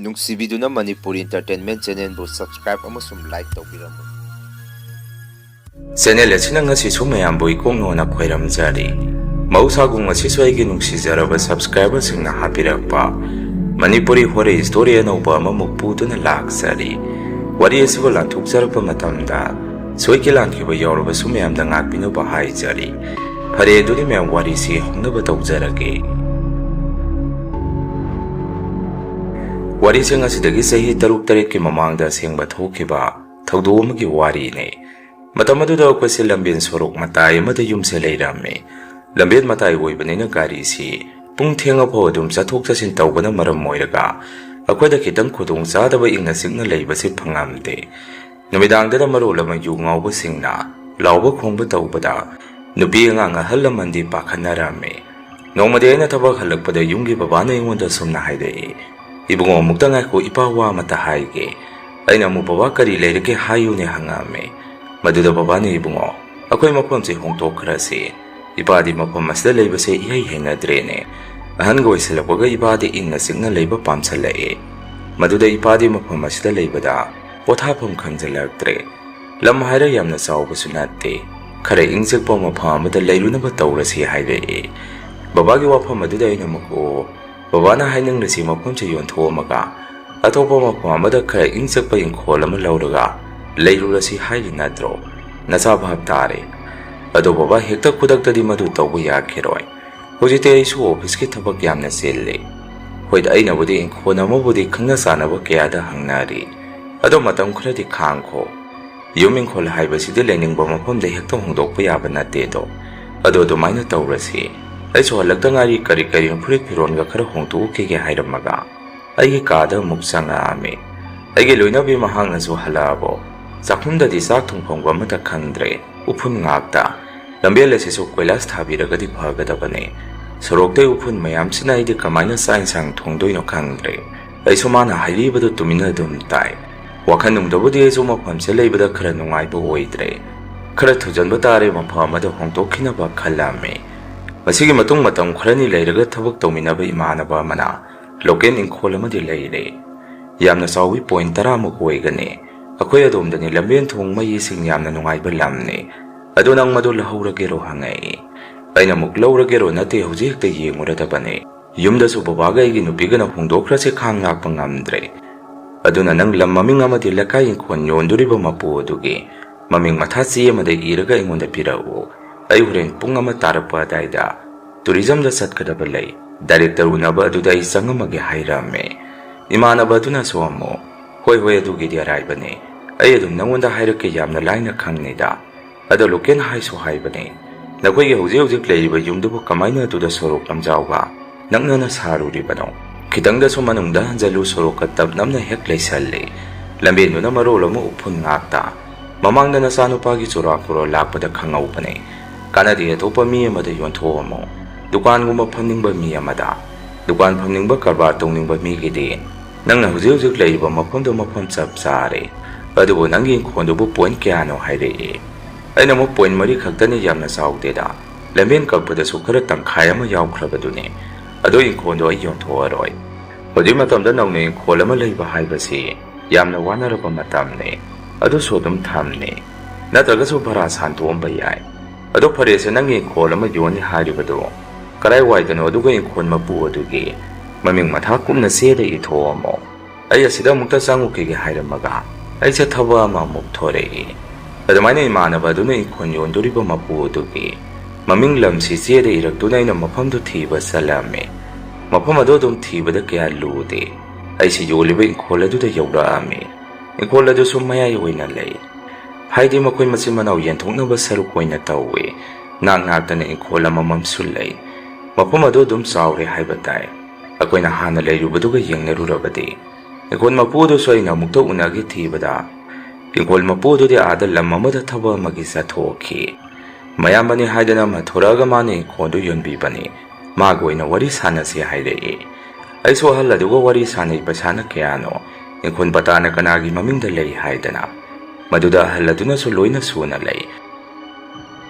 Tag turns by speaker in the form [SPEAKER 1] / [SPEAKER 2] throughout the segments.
[SPEAKER 1] ꯅꯨꯡꯁꯤꯕꯤꯗꯨꯅ Manipuri entertainment ꯆꯦꯅꯦꯜꯕꯨ subscribe ꯑꯃꯁꯨꯡ like ꯇꯧꯕꯤꯔꯝꯃꯨ꯫
[SPEAKER 2] Channel ꯑꯁꯤꯅ ꯉꯁꯤꯁꯨ ꯃꯌꯥꯝꯕꯨ ꯏꯀꯣꯡꯅꯣꯅ ꯈꯣꯏꯔꯝꯖꯔꯤ꯫ ꯃꯍꯧꯁꯥꯒꯨꯝ ꯉꯁꯤꯁꯨ ꯑꯩꯒꯤ ꯅꯨꯡꯁꯤꯖꯔꯕ ꯁꯕꯁꯀ꯭ꯔꯥꯏꯕꯔꯁꯤꯡꯅ ꯍꯥꯞꯄꯤꯔꯛꯄ ꯃꯅꯤꯄꯨꯔꯤ ꯍꯣꯔꯦ ꯁ꯭ꯇꯣꯔꯤ ꯑꯅꯧꯕ ꯑꯃꯃꯨꯛ ꯄꯨꯗꯨꯅ ꯂꯥꯛꯆꯔꯤ꯫ ꯋꯥꯔꯤ ꯑꯁꯤꯕꯨ ꯂꯥꯟꯊꯣꯛꯆꯔꯛꯄ ꯃꯇꯝꯗ ꯁꯣꯏꯈꯤ ꯂꯥꯟꯈꯤꯕ ꯌꯥꯎꯔꯕꯁꯨ ꯃꯌꯥꯝꯗ ꯉꯥꯛꯄꯤꯅꯕ ꯍꯥꯏꯖꯔꯤ꯫ ꯐꯔꯦ ꯑꯗꯨꯗꯤ ꯃꯌꯥꯝ ꯋꯥꯔꯤꯁꯤ ꯍꯧꯅꯕ ꯇꯧꯖꯔꯒꯦ꯫ ꯋꯥꯔꯤꯁꯤꯡ ꯑꯁꯤꯗꯒꯤ ꯆꯍꯤ 6-7ꯀꯤ ꯃꯃꯥꯡꯗ ꯑꯁꯦꯡꯕ ꯊꯣꯛꯈꯤꯕ ꯊꯧꯗꯣꯛ ꯑꯃꯒꯤ ꯋꯥꯔꯤꯅꯤ꯫ ꯃꯇꯝ ꯑꯗꯨꯗ ꯑꯩꯈꯣꯏꯁꯦ ꯂꯝꯕꯦꯟ ꯁꯣꯔꯣꯛ ꯃꯇꯥꯏ ꯑꯃꯗ ꯌꯨꯝꯁꯦ ꯂꯩꯔꯝꯃꯤ꯫ ꯂꯝꯕꯦꯟ ꯃꯇꯥꯏ ꯑꯣꯏꯕꯅꯤꯅ ꯒꯥꯔꯤꯁꯤ ꯄꯨꯡ ꯊꯦꯡꯉꯐꯥꯎ ꯑꯗꯨꯝ ꯆꯠꯊꯣꯛ ꯆꯠꯁꯤꯟ ꯇꯧꯕꯅ ꯃꯔꯝ ꯑꯣꯏꯔꯒ ꯑꯩꯈꯣꯏꯗ ꯈꯤꯇꯪ ꯈꯨꯗꯣꯡ ꯆꯥꯗꯕ ꯏꯪꯅ ꯆꯤꯛꯅ ꯂꯩꯕꯁꯤ ꯐꯪꯉꯝꯗꯦ꯫ ꯅꯨꯃꯤꯗꯥꯡꯗꯅ ꯃꯔꯣꯜ ꯑꯃ ꯌꯨ ꯉꯥꯎꯕꯁꯤꯡꯅ ꯂꯥꯎꯕ ꯈꯣꯡꯕ ꯇꯧꯕꯗ ꯅꯨꯄꯤ ꯑꯉꯥꯡ ꯑꯍꯜ ꯂꯃꯟꯗꯤ ꯄꯥꯈꯠꯅꯔꯝꯃꯤ꯫ ꯅꯣꯡꯃꯗꯤ ꯑꯩꯅ ꯊꯕꯛ ꯍꯜꯂꯛꯄꯗ ꯌꯨꯝꯒꯤ ꯕꯕꯥꯅ ꯑꯩꯉꯣꯟꯗ ꯁꯨꯝꯅ ꯍꯥꯏꯔꯛꯏ, "ꯏꯕꯨꯡꯉꯣ ꯑꯃꯨꯛꯇ ꯉꯥꯏꯈꯣ, ꯏꯄꯥ ꯋꯥ ꯑꯃꯇ ꯍꯥꯏꯒꯦ." ꯑꯩꯅ ꯑꯃꯨꯛ "ꯕꯕꯥ ꯀꯔꯤ ꯂꯩꯔꯒꯦ ꯍꯥꯏꯌꯨꯅꯦ" ꯍꯪꯉꯝꯃꯤ꯫ ꯃꯗꯨꯗ ꯕꯕꯥꯅ "ꯏꯕꯨꯡꯉꯣ, ꯑꯩꯈꯣꯏ ꯃꯐꯝꯁꯦ ꯍꯣꯡꯗꯣꯛꯈ꯭ꯔꯁꯤ. ꯏꯄꯥꯗꯤ ꯃꯐꯝ ꯑꯁꯤꯗ ꯂꯩꯕꯁꯦ ꯏꯍꯩ ꯍꯩꯅꯗ꯭ꯔꯦꯅꯦ. ꯑꯍꯟꯒ ꯑꯣꯏꯁꯤꯜꯂꯛꯄꯒ ꯏꯄꯥꯗꯤ ꯏꯪꯅ ꯆꯤꯛꯅ ꯂꯩꯕ ꯄꯥꯝꯁꯜꯂꯛꯑꯦ. ꯃꯗꯨꯗ ꯏꯄꯥꯗꯤ ꯃꯐꯝ ꯑꯁꯤꯗ ꯂꯩꯕꯗ ꯄꯣꯊꯥꯐꯝ ꯈꯪꯖꯤꯜꯂꯛꯇ꯭ꯔꯦ. ꯂꯝ ꯍꯥꯏꯔ ꯌꯥꯝꯅ ꯆꯥꯎꯕꯁꯨ ꯅꯠꯇꯦ. ꯈꯔ ꯏꯪ ꯆꯤꯛꯄ ꯃꯐꯝ ꯑꯃꯗ ꯂꯩꯔꯨꯅꯕ ꯇꯧꯔꯁꯤ" ꯍꯥꯏꯔꯛꯏ꯫ ꯕꯕꯥꯒꯤ ꯋꯥꯐꯝ ꯑꯗꯨꯗ ꯑꯩꯅ ꯑꯃꯨꯛ "ꯑꯣ, ꯕꯕꯥꯅ ꯍꯥꯏꯅꯤꯡꯂꯤꯁꯤ ꯃꯐꯝꯁꯦ ꯌꯣꯟꯊꯣꯛꯑꯝꯃꯒ ꯑꯇꯣꯞꯄ ꯃꯐꯝ ꯑꯃꯗ ꯈꯔ ꯏꯪ ꯆꯤꯛꯄ ꯏꯪꯈꯣꯜ ꯑꯃ ꯂꯧꯔꯒ ꯂꯩꯔꯨꯔꯁꯤ ꯍꯥꯏꯔꯤ ꯅꯠꯇ꯭ꯔꯣ? ꯅꯆꯥ ꯚꯥꯞ ꯇꯥꯔꯦ. ꯑꯗꯣ ꯕꯕꯥ ꯍꯦꯛꯇ ꯈꯨꯗꯛꯇꯗꯤ ꯃꯗꯨ ꯇꯧꯕ ꯌꯥꯈꯤꯔꯣꯏ. ꯍꯧꯖꯤꯛꯇꯤ ꯑꯩꯁꯨ ꯑꯣꯐꯤꯁꯀꯤ ꯊꯕꯛ ꯌꯥꯝꯅ ꯆꯤꯜꯂꯤ. ꯍꯣꯏ, ꯑꯩꯅꯕꯨꯗꯤ ꯏꯪꯈꯣꯜ ꯑꯃꯕꯨꯗꯤ ꯈꯪꯅ ꯆꯥꯟꯅꯕ ꯀꯌꯥꯗ ꯍꯪꯅꯔꯤ. ꯑꯗꯣ ꯃꯇꯝ ꯈꯔꯗꯤ ꯈꯥꯡꯈꯣ. ꯌꯨꯝ ꯏꯪꯈꯣꯜ ꯍꯥꯏꯕꯁꯤꯗꯤ ꯂꯩꯅꯤꯡꯕ ꯃꯐꯝꯗ ꯍꯦꯛꯇ ꯍꯣꯡꯗꯣꯛꯄ ꯌꯥꯕ ꯅꯠꯇꯦꯗꯣ. ꯑꯗꯣ ꯑꯗꯨꯃꯥꯏꯅ ꯇꯧꯔꯁꯤ. ꯑꯩꯁꯨ ꯍꯜꯂꯛꯇ ꯉꯥꯏꯔꯤ ꯀꯔꯤꯅꯣ ꯐꯨꯔꯤꯠ ꯐꯤꯔꯣꯟꯒ ꯈꯔ ꯍꯣꯡꯗꯣꯛꯎꯈꯤꯒꯦ" ꯍꯥꯏꯔꯝꯃꯒ ꯑꯩꯒꯤ ꯀꯥꯗ ꯑꯃꯨꯛ ꯆꯪꯉꯛꯑꯝꯃꯤ꯫ ꯑꯩꯒꯤ ꯂꯣꯏꯅꯕꯤ ꯃꯍꯥꯛꯅꯁꯨ "ꯍꯜꯂꯛꯑꯕꯣ?" ꯆꯥꯛꯈꯨꯝꯗꯗꯤ ꯆꯥꯛ ꯊꯣꯡꯐꯝꯒ ꯑꯃꯠꯇ ꯈꯪꯗ꯭ꯔꯦ, ꯎꯐꯨꯟ ꯉꯥꯛꯇ. ꯂꯝꯕꯦꯜ ꯑꯁꯤꯁꯨ ꯀꯣꯏꯂꯥꯁ ꯊꯥꯕꯤꯔꯒꯗꯤ ꯐꯒꯗꯕꯅꯤ. ꯁꯣꯔꯣꯛꯇꯩ ꯎꯐꯨꯟ ꯃꯌꯥꯝꯁꯤꯅ ꯑꯩꯗꯤ ꯀꯃꯥꯏꯅ ꯆꯥꯛ ꯏꯟꯁꯥꯡ ꯊꯣꯡꯗꯣꯏꯅꯣ ꯈꯪꯗ꯭ꯔꯦ꯫ ꯑꯩꯁꯨ ꯃꯥꯅ ꯍꯥꯏꯔꯤꯕꯗꯨ ꯇꯨꯃꯤꯟꯅ ꯑꯗꯨꯝ ꯇꯥꯏ꯫ ꯋꯥꯈꯜꯅꯨꯡꯗꯕꯨꯗꯤ ꯑꯩꯁꯨ ꯃꯐꯝꯁꯦ ꯂꯩꯕꯗ ꯈꯔ ꯅꯨꯡꯉꯥꯏꯕ ꯑꯣꯏꯗ꯭ꯔꯦ. ꯈꯔ ꯊꯨꯖꯟꯕ ꯇꯥꯔꯦ ꯃꯐꯝ ꯑꯃꯗ ꯍꯣꯡꯗꯣꯛꯈꯤꯅꯕ ꯈꯜꯂꯝꯃꯤ꯫ ꯃꯁꯤꯒꯤ ꯃꯇꯨꯡ ꯃꯇꯝ ꯈꯔꯅꯤ ꯂꯩꯔꯒ ꯊꯕꯛ ꯇꯧꯃꯤꯟꯅꯕ ꯏꯃꯥꯟꯅꯕ ꯑꯃꯅ ꯂꯣꯀꯦꯜ ꯏꯪꯈꯣꯜ ꯑꯃꯗꯤ ꯂꯩꯔꯦ꯫ ꯌꯥꯝꯅ ꯆꯥꯎꯋꯤ, ꯄꯣꯏꯟꯠ 10ꯃꯨꯛ ꯑꯣꯏꯒꯅꯤ꯫ ꯑꯩꯈꯣꯏ ꯑꯗꯣꯝꯗꯅꯤ ꯂꯝꯕꯦꯟ ꯊꯣꯡ ꯃꯩ ꯏꯁꯤꯡ ꯌꯥꯝꯅ ꯅꯨꯡꯉꯥꯏꯕ ꯂꯝꯅꯤ꯫ ꯑꯗꯨ ꯅꯪ ꯃꯗꯨ ꯂꯧꯍꯧꯔꯒꯦꯔꯣ ꯍꯪꯉꯛꯏ꯫ ꯑꯩꯅ ꯑꯃꯨꯛ "ꯂꯧꯔꯒꯦꯔꯣ ꯅꯠꯇꯦ, ꯍꯧꯖꯤꯛ ꯍꯦꯛꯇ ꯌꯦꯡꯉꯨꯔꯗꯕꯅꯤ. ꯌꯨꯝꯗꯁꯨ ꯕꯕꯥꯒ ꯑꯩꯒꯤ ꯅꯨꯄꯤꯒꯅ ꯍꯣꯡꯗꯣꯛꯈ꯭ꯔꯁꯤ ꯈꯥꯡ ꯂꯥꯛꯄ ꯉꯝꯗ꯭ꯔꯦ. ꯑꯗꯨꯅ ꯅꯪ ꯂꯝ ꯃꯃꯤꯡ ꯑꯃꯗꯤ ꯂꯩꯀꯥꯏ ꯏꯪꯈꯣꯜ ꯌꯣꯟꯗꯣꯔꯤꯕ ꯃꯄꯨ ꯑꯗꯨꯒꯤ ꯃꯃꯤꯡ ꯃꯊꯥ ꯆꯦ ꯑꯃꯗ ꯏꯔꯒ ꯑꯩꯉꯣꯟꯗ ꯄꯤꯔꯛꯎ. ꯑꯩ ꯍꯣꯔꯦꯟ ꯄꯨꯡ 1 ꯇꯥꯔꯛꯄ ꯑꯗꯥꯏꯗ ꯇꯨꯔꯤꯖꯝꯗ ꯆꯠꯀꯗꯕ ꯂꯩ. ꯗꯥꯏꯔꯦꯛꯇꯔ ꯎꯅꯕ ꯑꯗꯨꯗ ꯑꯩ ꯆꯪꯉꯝꯃꯒꯦ" ꯍꯥꯏꯔꯝꯃꯦ꯫ ꯏꯃꯥꯟꯅꯕ ꯑꯗꯨꯅꯁꯨ ꯑꯃꯨꯛ "ꯍꯣꯏ, ꯑꯗꯨꯒꯤꯗꯤ ꯑꯔꯥꯏꯕꯅꯤ. ꯑꯩ ꯑꯗꯨꯝ ꯅꯪꯉꯣꯟꯗ ꯍꯥꯏꯔꯛꯀꯦ, ꯌꯥꯝꯅ ꯂꯥꯏꯅ ꯈꯪꯅꯤꯗ. ꯑꯗꯣ ꯂꯣꯀꯦꯜ ꯍꯥꯏꯁꯨ ꯍꯥꯏꯕꯅꯤ. ꯅꯈꯣꯏꯒꯤ ꯍꯧꯖꯤꯛ ꯂꯩꯔꯤꯕ ꯌꯨꯝꯗꯨꯕꯨ ꯀꯃꯥꯏꯅ ꯑꯗꯨꯗ ꯁꯣꯔꯣꯛ ꯂꯝꯖꯥꯎꯒ ꯅꯛꯅꯅ ꯁꯥꯔꯨꯔꯤꯕꯅꯣ? ꯈꯤꯇꯪꯗꯁꯨ ꯃꯅꯨꯡꯗ ꯍꯟꯖꯜꯂꯨ, ꯁꯣꯔꯣꯛꯀ ꯇꯞꯅꯞꯅ ꯍꯦꯛ ꯂꯩꯁꯜꯂꯤ. ꯂꯝꯕꯦꯟꯗꯨꯅ ꯃꯔꯣꯜ ꯑꯃ ꯎꯐꯨꯟ ꯉꯥꯛꯇ. ꯃꯃꯥꯡꯗ ꯅꯆꯥꯅꯨꯄꯥꯒꯤ ꯆꯨꯔꯥꯀꯣꯔꯣꯟ ꯂꯥꯛꯄꯗ ꯈꯪꯍꯧꯕꯅꯤ. ꯀꯥꯟꯅꯗꯦ, ꯑꯇꯣꯞꯄ ꯃꯤ ꯑꯃꯗ ꯌꯣꯟꯊꯣꯛꯑꯝꯃꯣ. ꯗꯨꯀꯥꯟꯒꯨꯝꯕ ꯐꯝꯅꯤꯡꯕ ꯃꯤ ꯑꯃꯗ. ꯗꯨꯀꯥꯟ ꯐꯝꯅꯤꯡꯕ, ꯀꯔꯕꯥꯔ ꯇꯧꯅꯤꯡꯕ ꯃꯤꯒꯤꯗꯤ ꯅꯪꯅ ꯍꯧꯖꯤꯛ ꯂꯩꯔꯤꯕ ꯃꯐꯝꯗꯨ ꯃꯐꯝ ꯆꯞ ꯆꯥꯔꯦ. ꯑꯗꯨꯕꯨ ꯅꯪꯒꯤ ꯏꯪꯈꯣꯜꯗꯨꯕꯨ ꯄꯣꯏꯟꯠ ꯀꯌꯥꯅꯣ "ꯍꯥꯏꯔꯛꯏ꯫ ꯑꯩꯅ ꯑꯃꯨꯛ "ꯄꯣꯏꯟꯠ 3 ꯈꯛꯇꯅꯤ, ꯌꯥꯝꯅ ꯆꯥꯎꯗꯦꯗ. ꯂꯝꯕꯦꯟ ꯀꯛꯄꯗꯁꯨ ꯈꯔ ꯇꯪꯈꯥꯏ ꯑꯃ ꯌꯥꯎꯈ꯭ꯔꯕꯗꯨꯅꯤ. ꯑꯗꯣ ꯏꯪꯈꯣꯜꯗꯣ ꯑꯩ ꯌꯣꯟꯊꯣꯛꯑꯔꯣꯏ. ꯍꯧꯖꯤꯛ ꯃꯇꯝꯗ ꯅꯧꯅ ꯏꯪꯈꯣꯜ ꯑꯃ ꯂꯩꯕ ꯍꯥꯏꯕꯁꯤ ꯌꯥꯝꯅ ꯋꯥꯅꯔꯕ ꯃꯇꯝꯅꯤ. ꯑꯗꯨꯁꯨ ꯑꯗꯨꯝ ꯊꯝꯅꯤ. ꯅꯠꯇ꯭ꯔꯒꯁꯨ ꯚꯔꯥ ꯁꯥꯟꯇꯣꯛꯑꯝꯕ ꯌꯥꯏ. ꯑꯗꯣ ꯐꯔꯦꯁꯦ, ꯅꯪꯒꯤ ꯏꯪꯈꯣꯜ ꯑꯃ ꯌꯣꯟꯅꯤ ꯍꯥꯏꯔꯤꯕꯗꯨ ꯀꯔꯥꯏꯋꯥꯏꯗꯅꯣ? ꯑꯗꯨꯒ ꯏꯪꯈꯣꯜ ꯃꯄꯨ ꯑꯗꯨꯒꯤ ꯃꯃꯤꯡ ꯃꯊꯥ ꯀꯨꯞꯅ ꯆꯦꯗ ꯏꯊꯣꯛꯑꯝꯃꯣ. ꯑꯩ ꯑꯁꯤꯗ ꯑꯃꯨꯛꯇ ꯆꯪꯉꯨꯈꯤꯒꯦ" ꯍꯥꯏꯔꯝꯃꯒ ꯑꯩꯁꯦ ꯊꯕꯛ ꯑꯃ ꯑꯃꯨꯛ ꯊꯣꯔꯛꯏ꯫ ꯑꯗꯨꯃꯥꯏꯅ ꯏꯃꯥꯟꯅꯕ ꯑꯗꯨꯅ ꯏꯪꯈꯣꯜ ꯌꯣꯟꯗꯣꯔꯤꯕ ꯃꯄꯨ ꯑꯗꯨꯒꯤ ꯃꯃꯤꯡ ꯂꯝꯁꯤ ꯆꯦꯗ ꯏꯔꯛꯇꯨꯅ ꯑꯩꯅ ꯃꯐꯝꯗꯨ ꯊꯤꯕ ꯆꯠꯂꯝꯃꯤ꯫ ꯃꯐꯝ ꯑꯗꯨ ꯑꯗꯨꯝ ꯊꯤꯕꯗ ꯀꯌా ꯂꯨꯗꯦ. ꯑꯩꯁꯤ ꯌꯣꯜꯂꯤꯕ ꯏꯪꯈꯣꯜ ꯑꯗꯨꯗ ꯌꯧꯔꯛꯑꯝꯃꯤ꯫ ꯏꯪꯈꯣꯜ ꯑꯗꯨꯁꯨ ꯃꯌꯥꯏ ꯑꯣꯏꯅ ꯂꯩ. ꯍꯥꯏꯗꯤ ꯃꯈꯣꯏ ꯃꯆꯤꯟ ꯃꯅꯥꯎ ꯌꯦꯟꯊꯣꯛꯅꯕ ꯁꯔꯨꯛ ꯑꯣꯏꯅ ꯇꯧꯏ꯫ ꯉꯥꯛꯇꯅ ꯏꯪꯈꯣꯜ ꯑꯃꯃꯝꯁꯨ ꯂꯩ꯫ ꯃꯐꯝ ꯑꯗꯨ ꯑꯗꯨꯝ ꯆꯥꯎꯔꯦ ꯍꯥꯏꯕ ꯇꯥꯏ. ꯑꯩꯈꯣꯏꯅ ꯍꯥꯟꯅ ꯂꯩꯔꯨꯕꯗꯨꯒ ꯌꯦꯡꯅꯔꯨꯔꯕꯗꯤ. ꯏꯪꯈꯣꯜ ꯃꯄꯨ ꯑꯗꯨꯁꯨ ꯑꯩꯅ ꯑꯃꯨꯛꯇ ꯎꯅꯒꯦ ꯊꯤꯕꯗ ꯏꯪꯈꯣꯜ ꯃꯄꯨ ꯑꯗꯨꯗꯤ ꯑꯥꯗ ꯂꯝ ꯑꯃꯗ ꯊꯕꯛ ꯑꯃꯒꯤ ꯆꯠꯊꯣꯛꯈꯤ꯫ ꯃꯌꯥꯝꯕꯅꯤ ꯍꯥꯏꯗꯅ ꯊꯣꯔꯛꯑꯒ ꯃꯥꯅ ꯏꯪꯈꯣꯜꯗꯨ ꯌꯣꯟꯕꯤꯕꯅꯤ. ꯃꯥꯒ ꯑꯣꯏꯅ ꯋꯥꯔꯤ ꯁꯥꯟꯅꯁꯤ ꯍꯥꯏꯔꯛꯏ꯫ ꯑꯩꯁꯨ ꯑꯍꯜ ꯑꯗꯨꯒ ꯋꯥꯔꯤ ꯁꯥꯟꯅꯩ, ꯄꯩꯁꯥꯅ ꯀꯌꯥꯅꯣ, ꯏꯪꯈꯣꯜ ꯄꯇꯥꯅ ꯀꯅꯥꯒꯤ ꯃꯃꯤꯡꯗ ꯂꯩ ꯍꯥꯏꯗꯅ. ꯃꯗꯨꯗ ꯑꯍꯜ ꯑꯗꯨꯅꯁꯨ ꯂꯣꯏꯅ ꯁꯨꯅ ꯂꯩ.